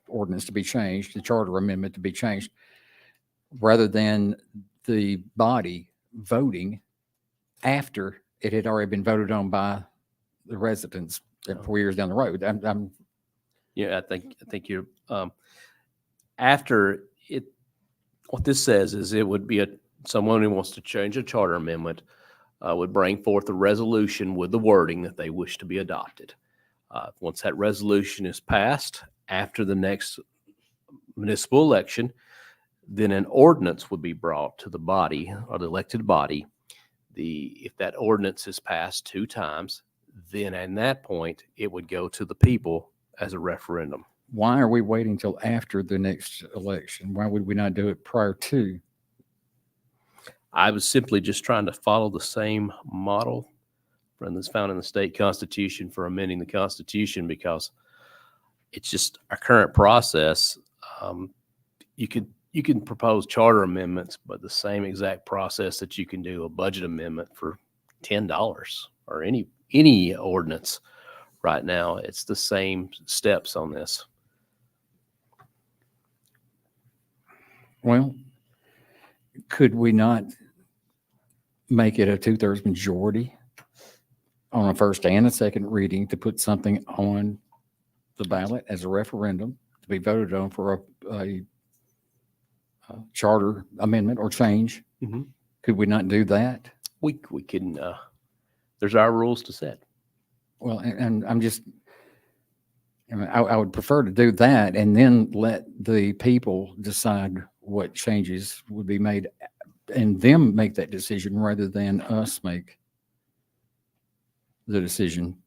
ordinance to be changed, the charter amendment to be changed, rather than the body voting after it had already been voted on by the residents 4 years down the road. Yeah, I think you're, after it, what this says is it would be someone who wants to change a charter amendment would bring forth a resolution with the wording that they wish to be adopted. Once that resolution is passed, after the next municipal election, then an ordinance would be brought to the body or the elected body. If that ordinance is passed 2 times, then at that point, it would go to the people as a referendum. Why are we waiting till after the next election? Why would we not do it prior to? I was simply just trying to follow the same model that's found in the state constitution for amending the constitution, because it's just our current process. You can propose charter amendments, but the same exact process that you can do a budget amendment for $10 or any ordinance right now. It's the same steps on this. Well, could we not make it a 2/3 majority on a first and a second reading to put something on the ballot as a referendum to be voted on for a charter amendment or change? Mm-hmm. Could we not do that? We can, there's our rules to set. Well, and I'm just, I would prefer to do that and then let the people decide what changes would be made and them make that decision rather than us make the decision.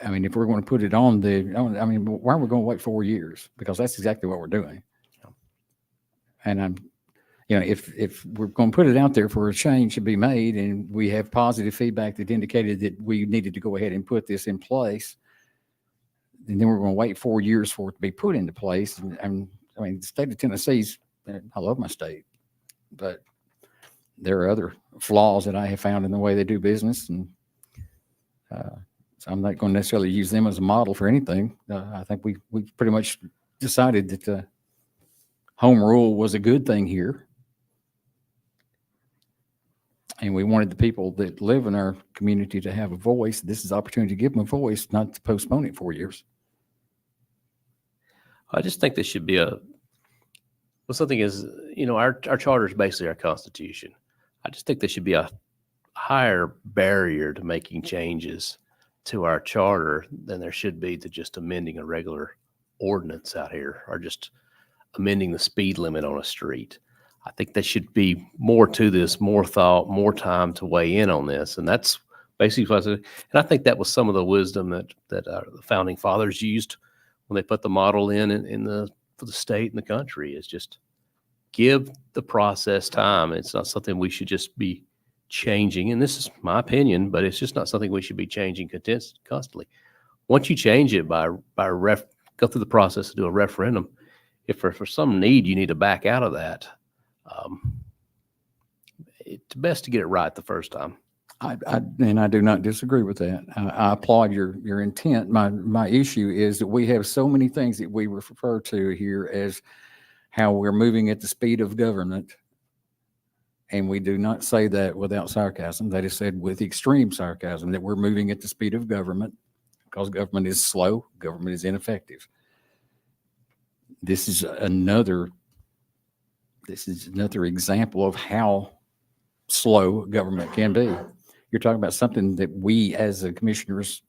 I mean, if we're going to put it on why are we going to wait 4 years? Because that's exactly what we're doing. And if we're going to put it out there for a change to be made and we have positive feedback that indicated that we needed to go ahead and put this in place, and then we're going to wait 4 years for it to be put into place. And the state of Tennessee's, I love my state, but there are other flaws that I have found in the way they do business. And so I'm not going to necessarily use them as a model for anything. I think we pretty much decided that home rule was a good thing here. And we wanted the people that live in our community to have a voice. This is an opportunity to give them a voice, not to postpone it 4 years. I just think there should be something is, our charter is basically our constitution. I just think there should be a higher barrier to making changes to our charter than there should be to just amending a regular ordinance out here or just amending the speed limit on a street. I think there should be more to this, more thought, more time to weigh in on this. And that's basically what I said. And I think that was some of the wisdom that the founding fathers used when they put the model for the state and the country, is just give the process time. It's not something we should just be changing. And this is my opinion, but it's just not something we should be changing constantly. Once you change it go through the process to do a referendum, if for some need you need to back out of that, it's best to get it right the first time. And I do not disagree with that. I applaud your intent. My issue is that we have so many things that we refer to here as how we're moving at the speed of government. And we do not say that without sarcasm. That is said with extreme sarcasm, that we're moving at the speed of government because government is slow, government is ineffective. This is another example of how slow government can be. You're talking about something that we as the commissioners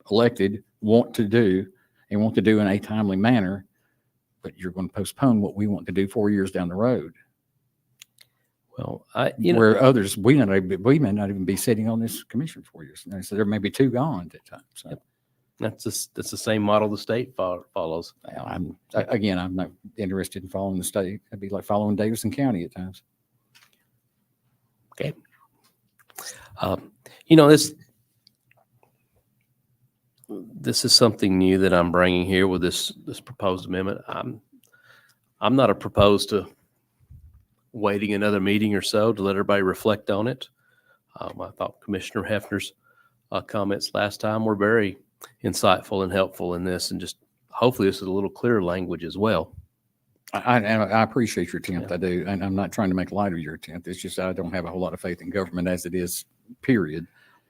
elected want to do and want to do in a timely manner, but you're going to postpone what we want to do 4 years down the road. Well, where others, we may not even be sitting on this commission 4 years. So there may be two gone at that time. So. Yep. That's the same model the state follows. Well, I'm not interested in following the state. It'd be like following Davidson County at times. Okay. This is something new that I'm bringing here with this proposed amendment. I'm not opposed to waiting another meeting or so to let everybody reflect on it. I thought Commissioner Hefner's comments last time were very insightful and helpful in this, and just hopefully this is a little clearer language as well. I appreciate your attempt. Yeah. I do. And I'm not trying to make light of your attempt. It's just I don't have a whole lot of faith in government as it is, period.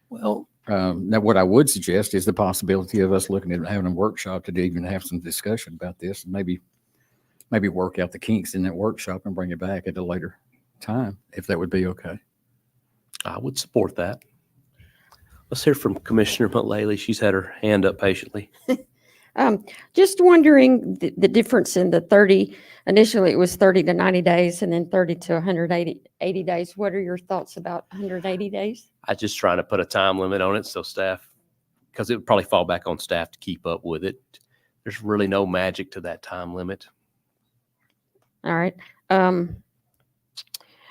Well, now what I would suggest is the possibility of us looking at having a workshop to even have some discussion about this, and maybe work out the kinks in that workshop and bring it back at a later time, if that would be okay. I would support that. Let's hear from Commissioner Mutley. She's had her hand up patiently. Just wondering the difference in the 30, initially it was 30 to 90 days and then 30 to 180 days. What are your thoughts about 180 days? I just trying to put a time limit on it so staff, because it would probably fall back on staff to keep up with it. There's really no magic to that time limit. All right.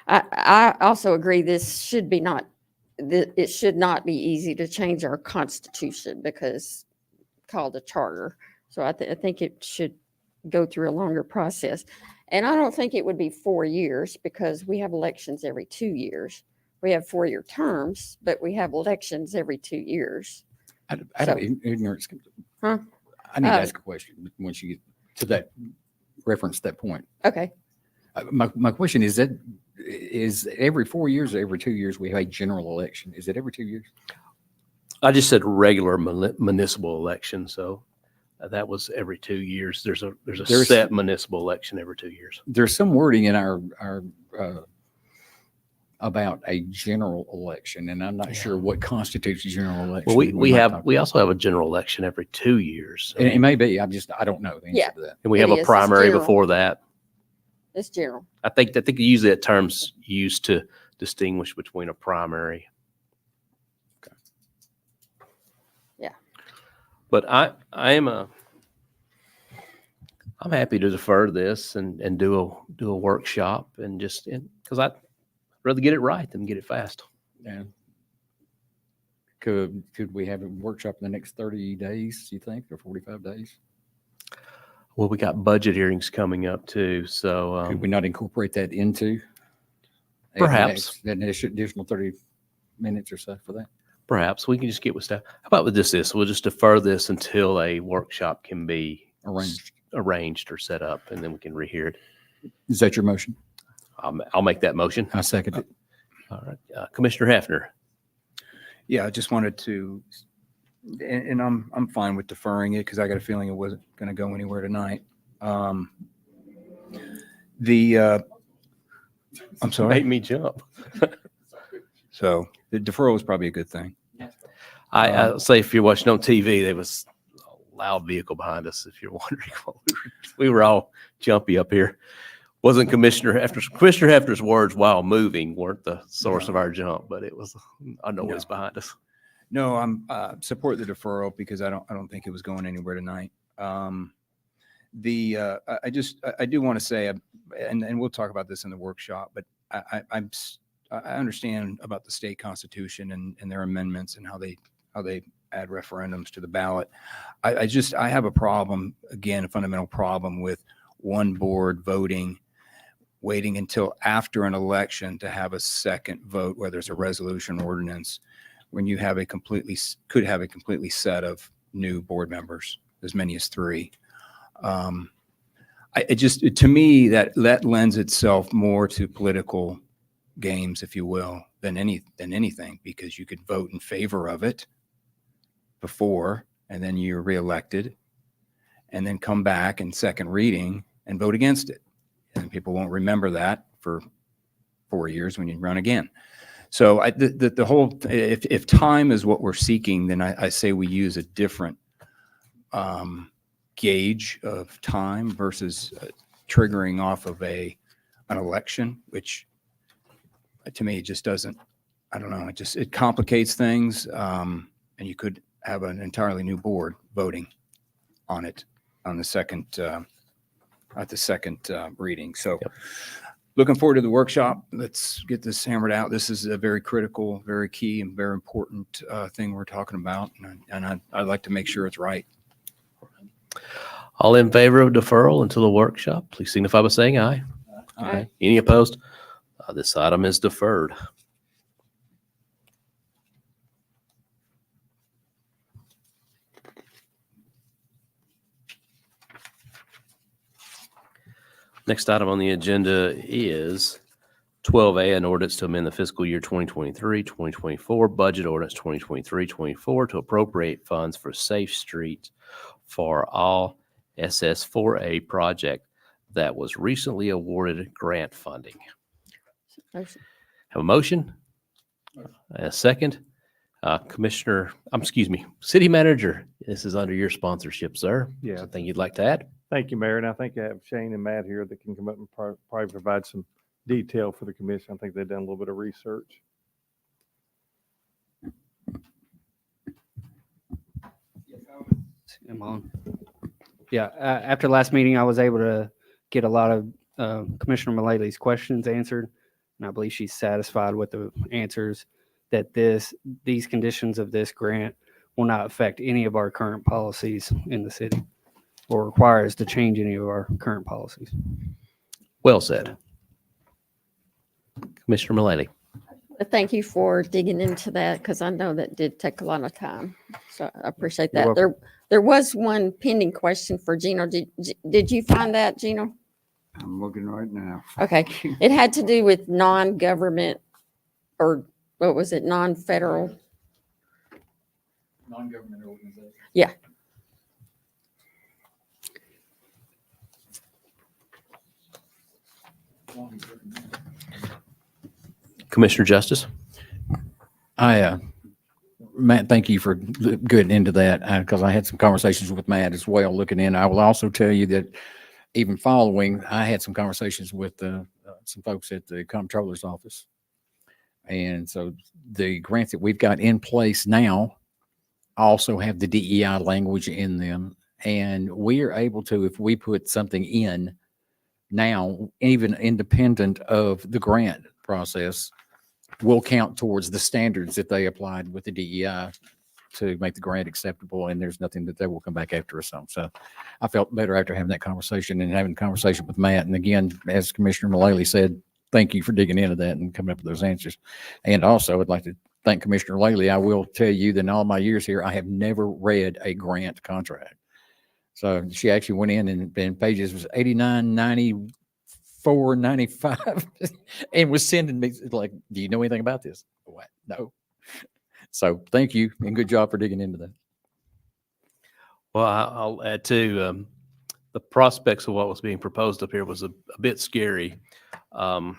I also agree this should be it should not be easy to change our constitution because called a charter. So I think it should go through a longer process. And I don't think it would be 4 years because we have elections every 2 years. We have 4-year terms, but we have elections every 2 years. I have ignorance. Huh? I need to ask a question once you get to that reference that point. Okay. My question is every 4 years or every 2 years we have a general election? Is it every 2 years? I just said regular municipal election, so that was every 2 years. There's a set municipal election every 2 years. There's some wording in our about a general election, and I'm not sure what constitutes a general election. Well, we also have a general election every 2 years. So. And it may be. I don't know the answer to that. And we have a primary before that. It's general. I think usually that term's used to distinguish between a primary. Okay. Yeah. But I'm happy to defer this and do a workshop and because I'd rather get it right than get it fast. Yeah. Could we have a workshop in the next 30 days, you think, or 45 days? Well, we got budget hearings coming up too, so could we not incorporate that into perhaps an additional 30 minutes or so for that? Perhaps we can just get with staff. How about with this? We'll just defer this until a workshop can be arranged or set up, and then we can rehear it. Is that your motion? I'll make that motion. I second it. All right, Commissioner Hefner. Yeah, I just wanted to. And I'm fine with deferring it because I got a feeling it wasn't going to go anywhere tonight. I'm sorry. Made me jump. So the deferral is probably a good thing. I say if you're watching on TV, there was a loud vehicle behind us. If you're wondering, we were all jumpy up here. Wasn't Commissioner Hefner's words while moving weren't the source of our jump, but it was a noise behind us. No, I'm support the deferral because I don't think it was going anywhere tonight. I do want to say, and we'll talk about this in the workshop, but I understand about the state constitution and their amendments and how they add referendums to the ballot. I have a problem, again, a fundamental problem with one board waiting until after an election to have a second vote, whether it's a resolution ordinance, when you could have a completely set of new board members, as many as 3. To me, that lends itself more to political games, if you will, than anything, because you could vote in favor of it before, and then you're reelected, and then come back in second reading and vote against it. And people won't remember that for 4 years when you run again. So the whole, if time is what we're seeking, then I say we use a different gauge of time versus triggering off of an election, which to me, it just doesn't, I don't know, it complicates things. And you could have an entirely new board voting on it on the second, at the second reading. So looking forward to the workshop. Let's get this hammered out. This is a very critical, very key, and very important thing we're talking about. And I'd like to make sure it's right. All in favor of deferral until the workshop, please signify by saying aye. Aye. Any opposed? This item is deferred. Next item on the agenda is 12A, an ordinance to amend the fiscal year 2023-2024 budget ordinance 2023-24 to appropriate funds for Safe Streets for all SS4A project that was recently awarded grant funding. Motion. Have a motion? A second? City Manager, this is under your sponsorship, sir. Yeah. Something you'd like to add? Thank you, Mayor. And I think I have Shane and Matt here that can come up and probably provide some detail for the commission. I think they've done a little bit of research. I'm on. Yeah, after last meeting, I was able to get a lot of Commissioner Mullally questions answered, and I believe she's satisfied with the answers that these conditions of this grant will not affect any of our current policies in the city or require us to change any of our current policies. Well said. Commissioner Mullally. Thank you for digging into that, because I know that did take a lot of time. So I appreciate You're that. There was one pending question for Gino. Did you find that, Gino? I'm looking right now. Okay. It had to do with non-government, or what was it, non-federal? Non-government organization. Yeah. Commissioner Justice. Matt, thank you for getting into that, because I had some conversations with Matt as well looking in. I will also tell you that even following, I had some conversations with some folks at the comptroller's office. And so the grants that we've got in place now also have the DEI language in them. And we are able to, if we put something in now, even independent of the grant process, will count towards the standards that they applied with the DEI to make the grant acceptable. And there's nothing that they will come back after us on. So I felt better after having that conversation and having a conversation with Matt. And again, as Commissioner Mullally said, thank you for digging into that and coming up with those answers. And also I'd like to thank Commissioner Mullally. I will tell you that in all my years here, I have never read a grant contract. So she actually went in and pages was 89, 94, 95 and was sending me like, do you know anything about this? What? No. So thank you and good job for digging into that. Well, I'll add to the prospects of what was being proposed up here was a bit scary. Matt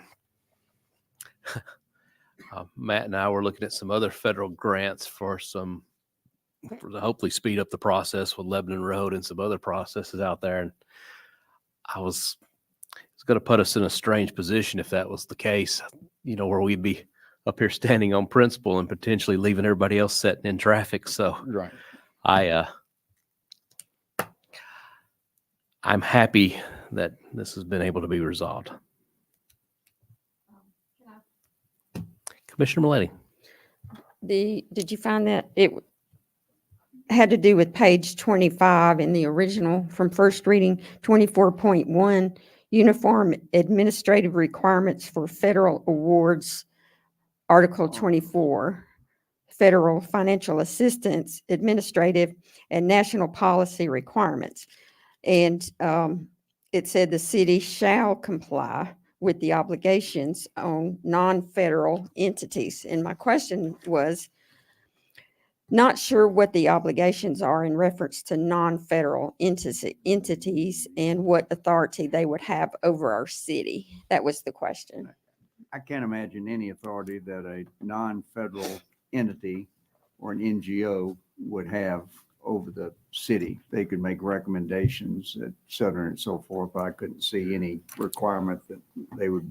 and I were looking at some other federal grants for to hopefully speed up the process with Lebanon Road and some other processes out there. And it's going to put us in a strange position if that was the case, where we'd be up here standing on principle and potentially leaving everybody else sitting in traffic. So Right. I'm happy that this has been able to be resolved. Commissioner Milady. Did you find that it had to do with page 25 in the original from first reading, 24.1, uniform administrative requirements for federal awards, Article 24, federal financial assistance, administrative and national policy requirements. And it said the city shall comply with the obligations on non-federal entities. And my question was, not sure what the obligations are in reference to non-federal entities and what authority they would have over our city. That was the question. I can't imagine any authority that a non-federal entity or an NGO would have over the city. They could make recommendations, et cetera, and so forth, but I couldn't see any requirement that they would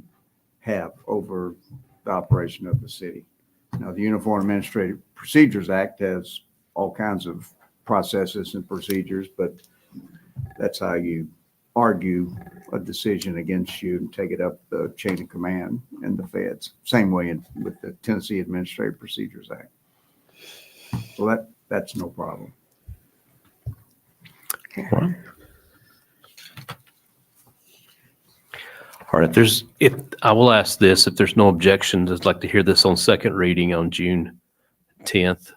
have over the operation of the city. Now, the Uniform Administrative Procedures Act has all kinds of processes and procedures, but that's how you argue a decision against you and take it up the chain of command in the feds. Same way with the Tennessee Administrative Procedures Act. So that's no problem. All right, if I will ask this, if there's no objections, I'd like to hear this on second reading on June 10th.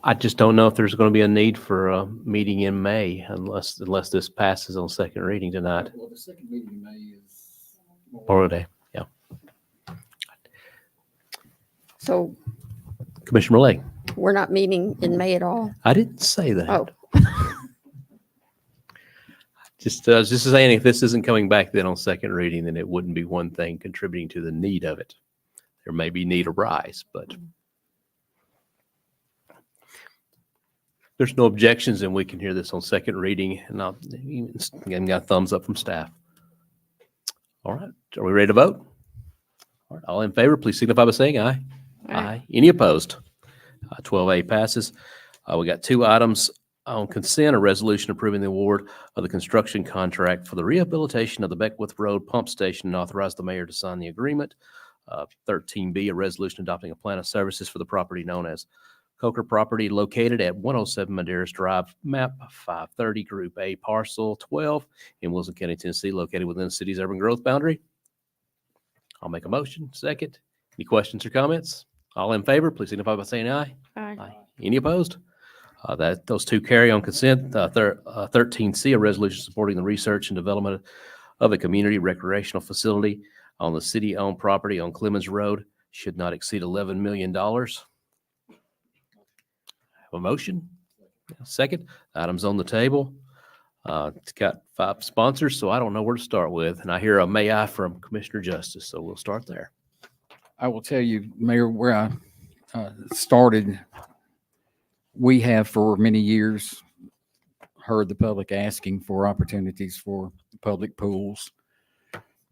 I just don't know if there's going to be a need for a meeting in May unless this passes on second reading tonight. Well, the second meeting in May is Memorial Day, yeah. So Commissioner Millay, we're not meeting in May at all? I didn't say that. Oh. Just saying, if this isn't coming back then on second reading, then it wouldn't be one thing contributing to the need of it. There may be need arise, but there's no objections, and we can hear this on second reading. And I'll even got a thumbs up from staff. All right, are we ready to vote? All right, all in favor, please signify by saying aye. Aye. Any opposed? 12A passes. We got two items on consent, a resolution approving the award of the construction contract for the rehabilitation of the Beckwith Road Pump Station and authorize the mayor to sign the agreement. 13B, a resolution adopting a plan of services for the property known as Coker property located at 107 Madeiras Drive, map 530, Group A, parcel 12 in Wilson County, Tennessee, located within the city's urban growth boundary. I'll make a motion. Second. Any questions or comments? All in favor, please signify by saying aye. Aye. Any opposed? Those two carry on consent. 13C, a resolution supporting the research and development of a community recreational facility on the city-owned property on Clemens Road should not exceed $11 million. Have a motion? Second. Items on the table. It's got 5 sponsors, so I don't know where to start with. And I hear a may I from Commissioner Justice, so we'll start there. I will tell you, Mayor, where I started, we have for many years heard the public asking for opportunities for public pools.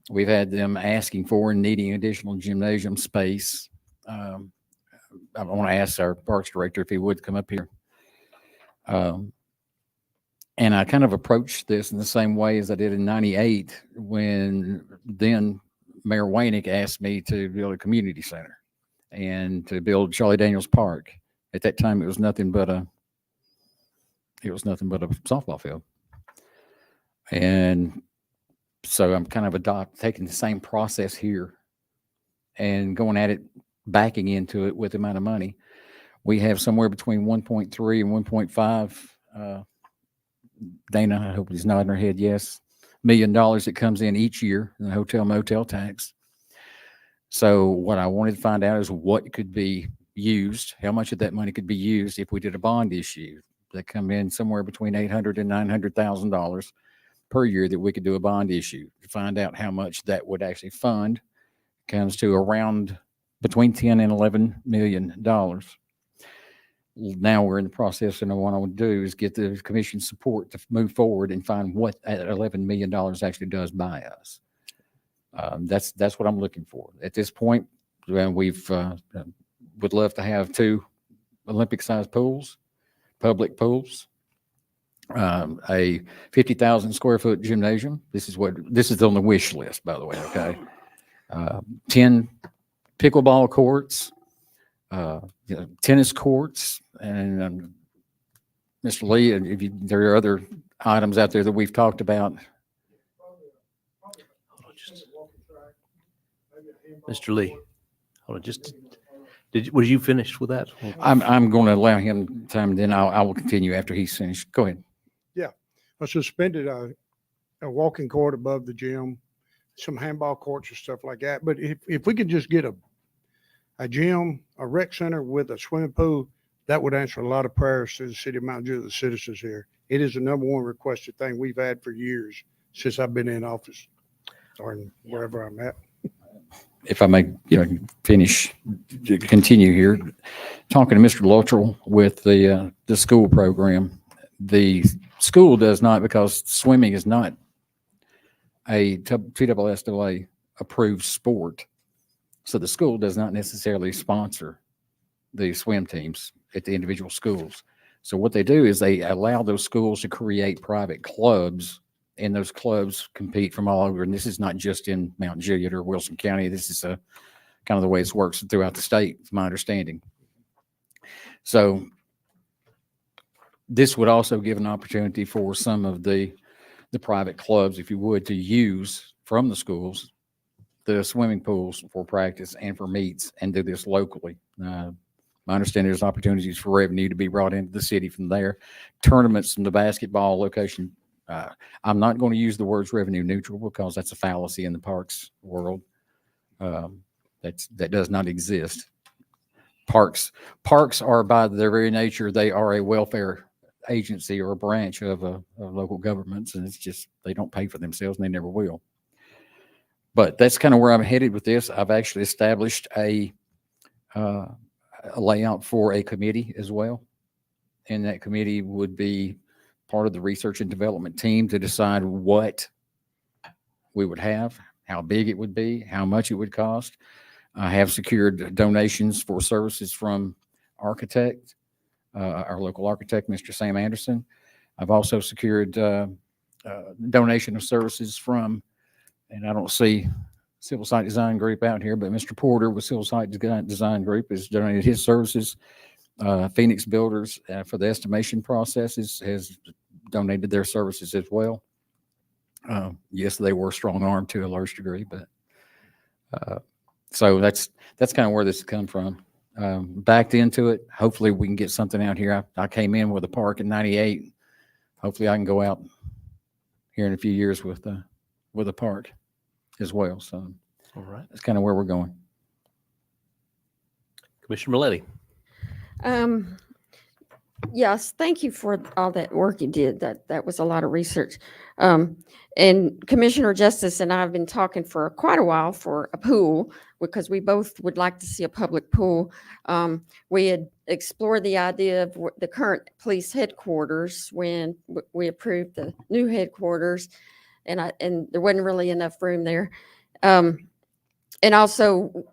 We've had them asking for and needing additional gymnasium space. I want to ask our Parks Director if he would come up here. And I kind of approached this in the same way as I did in '98 when then Mayor Wainick asked me to build a community center and to build Charlie Daniels Park. At that time, it was nothing but a softball field. And so I'm kind of taking the same process here and going at it, backing into it with the amount of money. We have somewhere between 1.3 and 1.5. Dana, I hope he's nodding her head, yes, $1 million that comes in each year in the hotel motel tax. So what I wanted to find out is what could be used, how much of that money could be used if we did a bond issue that come in somewhere between $800,000 and $900,000 per year that we could do a bond issue to find out how much that would actually fund. Comes to around between 10 and $11 million. Now we're in the process, and what I want to do is get the commission's support to move forward and find what that $11 million actually does buy us. That's what I'm looking for at this point. We've would love to have 2 Olympic-sized pools. public pools, a 50,000 square foot gymnasium. This is on the wish list, by the way. Okay. 10 pickleball courts, tennis courts, and Mr. Lee, there are other items out there that we've talked about. Mr. Lee, hold on, was you finished with that? I'm going to allow him time, then I will continue after he's finished. Go ahead. I suspended a walking court above the gym, some handball courts and stuff like that. But if we could just get a gym, a rec center with a swimming pool, that would answer a lot of prayers to the city of Mount Juliet, the citizens here. It is the number one requested thing we've had for years since I've been in office or wherever I'm at. If I may, continue here, talking to Mr. Luttrell with the school program. The school does not, because swimming is not a TSSAA approved sport. So the school does not necessarily sponsor the swim teams at the individual schools. So what they do is they allow those schools to create private clubs, and those clubs compete from all over. And this is not just in Mount Juliet or Wilson County. This is kind of the way it works throughout the state, from my understanding. So this would also give an opportunity for some of the private clubs, if you would, to use from the schools the swimming pools for practice and for meets, and do this locally. My understanding there's opportunities for revenue to be brought into the city from there. Tournaments from the basketball location. I'm not going to use the words revenue neutral, because that's a fallacy in the parks world. That does not exist. Parks are, by their very nature, they are a welfare agency or a branch of local governments, and it's just, they don't pay for themselves, and they never will. But that's kind of where I'm headed with this. I've actually established a layout for a committee as well, and that committee would be part of the research and development team to decide what we would have, how big it would be, how much it would cost. I have secured donations for services from our local architect, Mr. Sam Anderson. I've also secured donation of services from, and I don't see Civil Site Design Group out here, but Mr. Porter with Civil Site Design Group has donated his services. Phoenix Builders for the estimation processes has donated their services as well. Yes, they were strong armed to a large degree, but so that's kind of where this has come from. Backed into it. Hopefully we can get something out here. I came in with a park in '98. Hopefully I can go out here in a few years with a park as well. So all right, that's kind of where we're going. Commissioner Milletti. Yes, thank you for all that work you did. That was a lot of research. And Commissioner Justice and I have been talking for quite a while for a pool, because we both would like to see a public pool. We had explored the idea of the current police headquarters when we approved the new headquarters, and there wasn't really enough room there. And also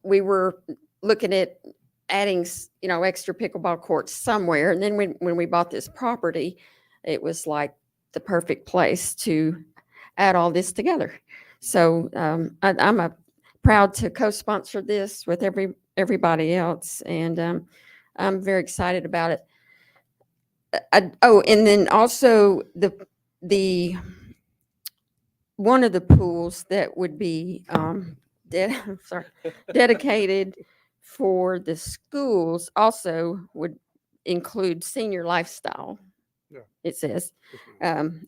we were looking at adding, extra pickleball courts somewhere. And then when we bought this property, it was like the perfect place to add all this together. So I'm proud to co-sponsor this with everybody else, and I'm very excited about it. And then also the one of the pools that would be dedicated for the schools also would include senior lifestyle. Yeah. It says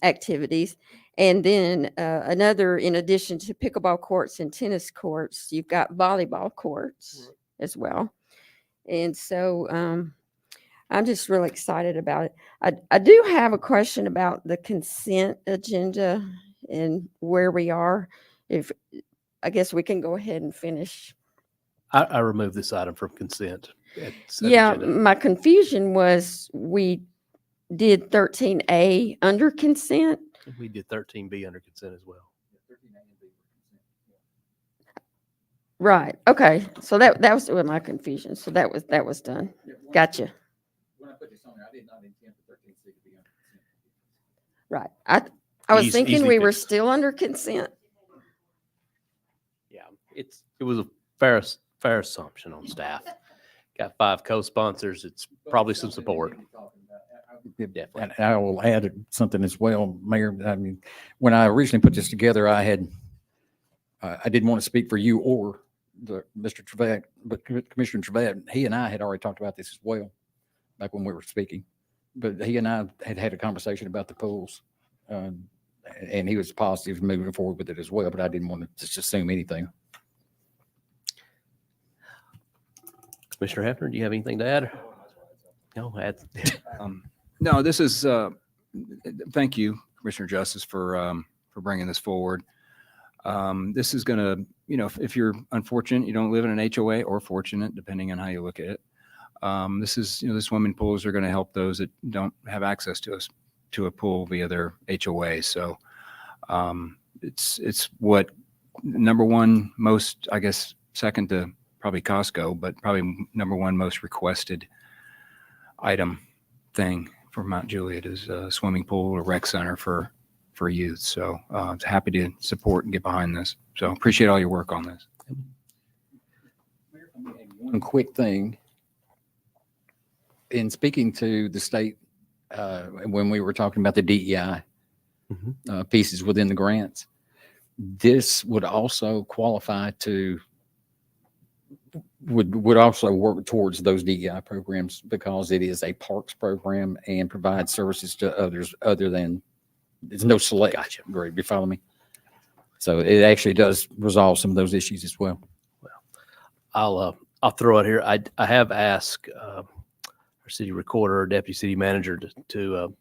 activities. And then another, in addition to pickleball courts and tennis courts, you've got volleyball courts as well. And so I'm just really excited about it. I do have a question about the consent agenda and where we are. If I guess we can go ahead and finish. I removed this item from consent. Yeah, agenda. my confusion was we did 13A under consent. We did 13B under consent as well. Right. Okay. So that was my confusion. So that was done. Gotcha. When I put this on there, did not intend for 13C to be under consent. Right. I was thinking Easily we were fixed. still under consent. Yeah, it was a fair assumption on staff. Got 5 co-sponsors. It's probably some support. Definitely. And I will add something as well, Mayor. I mean, when I originally put this together, I didn't want to speak for you or Mr. Trevette, but Commissioner Trevette, he and I had already talked about this as well, back when we were speaking. But he and I had a conversation about the pools, and he was positive moving forward with it as well, but I didn't want to just assume anything. Commissioner Hefner, do you have anything to add? No, No, this is, thank you, Commissioner Justice, for bringing this forward. This is going to, if you're unfortunate, you don't live in an HOA, or fortunate, depending on how you look at it. This is, the swimming pools are going to help those that don't have access to a pool via their HOA. So it's what number one most, I guess, second to probably Costco, but probably number one most requested item thing for Mount Juliet is a swimming pool or rec center for youth. So happy to support and get behind this. So appreciate all your work on this. One quick thing. In speaking to the state, when we were talking about the DEI pieces within the grants, this would also qualify to would also work towards those DEI programs, because it is a parks program and provides services to others other than, there's no select. Gotcha. Great. You follow me? So it actually does resolve some of those issues as well. Well, I'll throw it here. I have asked our city recorder or deputy city manager to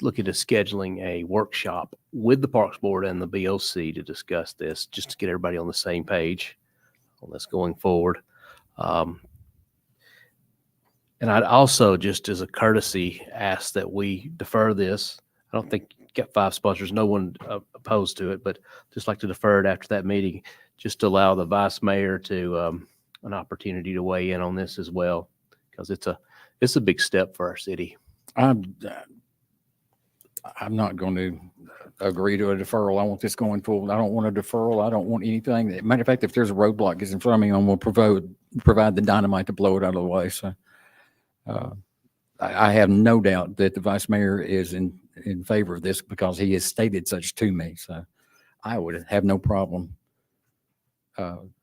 look into scheduling a workshop with the Parks Board and the BOC to discuss this, just to get everybody on the same page on this going forward. And I'd also, just as a courtesy, ask that we defer this. I don't think you got 5 sponsors, no one opposed to it, but just like to defer it after that meeting, just to allow the vice mayor to an opportunity to weigh in on this as well, because it's a big step for our city. I'm not going to agree to a deferral. I want this going forward. I don't want a deferral. I don't want anything. Matter of fact, if there's a roadblock gets in front of me, I'm going to provide the dynamite to blow it out of the way. So I have no doubt that the vice mayor is in favor of this, because he has stated such to me. So I would have no problem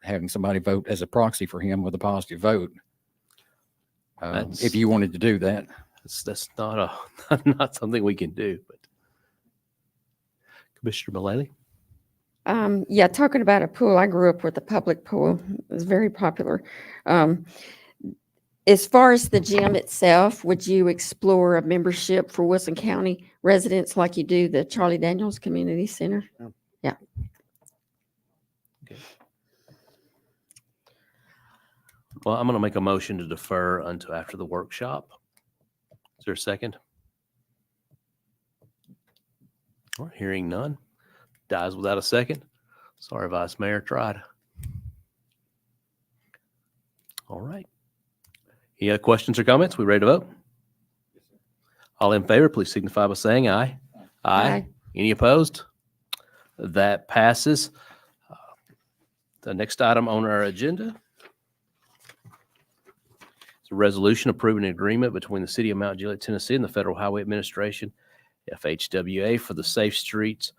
having somebody vote as a proxy for him with a positive vote. If you wanted to do that. That's not not something we can do, but Commissioner Mullally? Yeah, talking about a pool, I grew up with a public pool. It was very popular. As far as the gym itself, would you explore a membership for Wilson County residents like you do the Charlie Daniels Community Center? Yeah. Okay. Well, I'm going to make a motion to defer until after the workshop. Is there a second? All right, hearing none. Dies without a second. Sorry, Vice Mayor, tried. All right. Any other questions or comments? We ready to vote? All in favor, please signify by saying aye. Aye. Any opposed? That passes. The next item on our agenda is a resolution approving an agreement between the City of Mount Juliet, Tennessee, and the Federal Highway Administration, FHWA, for the Safe Streets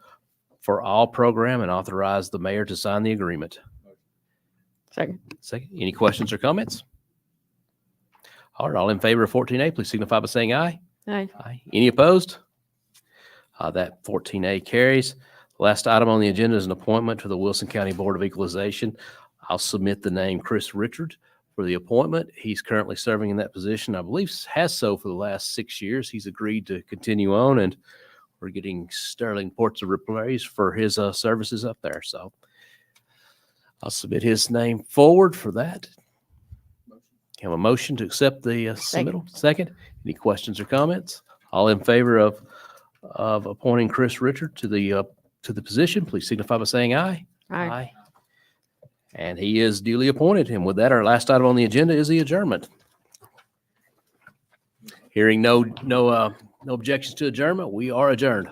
for All program, and authorize the mayor to sign the agreement. Second. Any questions or comments? All right, all in favor of 14A, please signify by saying aye. Aye. Aye. Any opposed? That 14A carries. Last item on the agenda is an appointment to the Wilson County Board of Equalization. I'll submit the name Chris Richard for the appointment. He's currently serving in that position. I believe has so for the last 6 years. He's agreed to continue on, and we're getting sterling reports of praise for his services up there. So I'll submit his name forward for that. Have a motion to accept the submittal. Second. Any questions or comments? All in favor of appointing Chris Richard to the position, please signify by saying aye. Aye. And he is duly appointed. And with that, our last item on the agenda is the adjournment. Hearing no objections to adjournment, we are adjourned.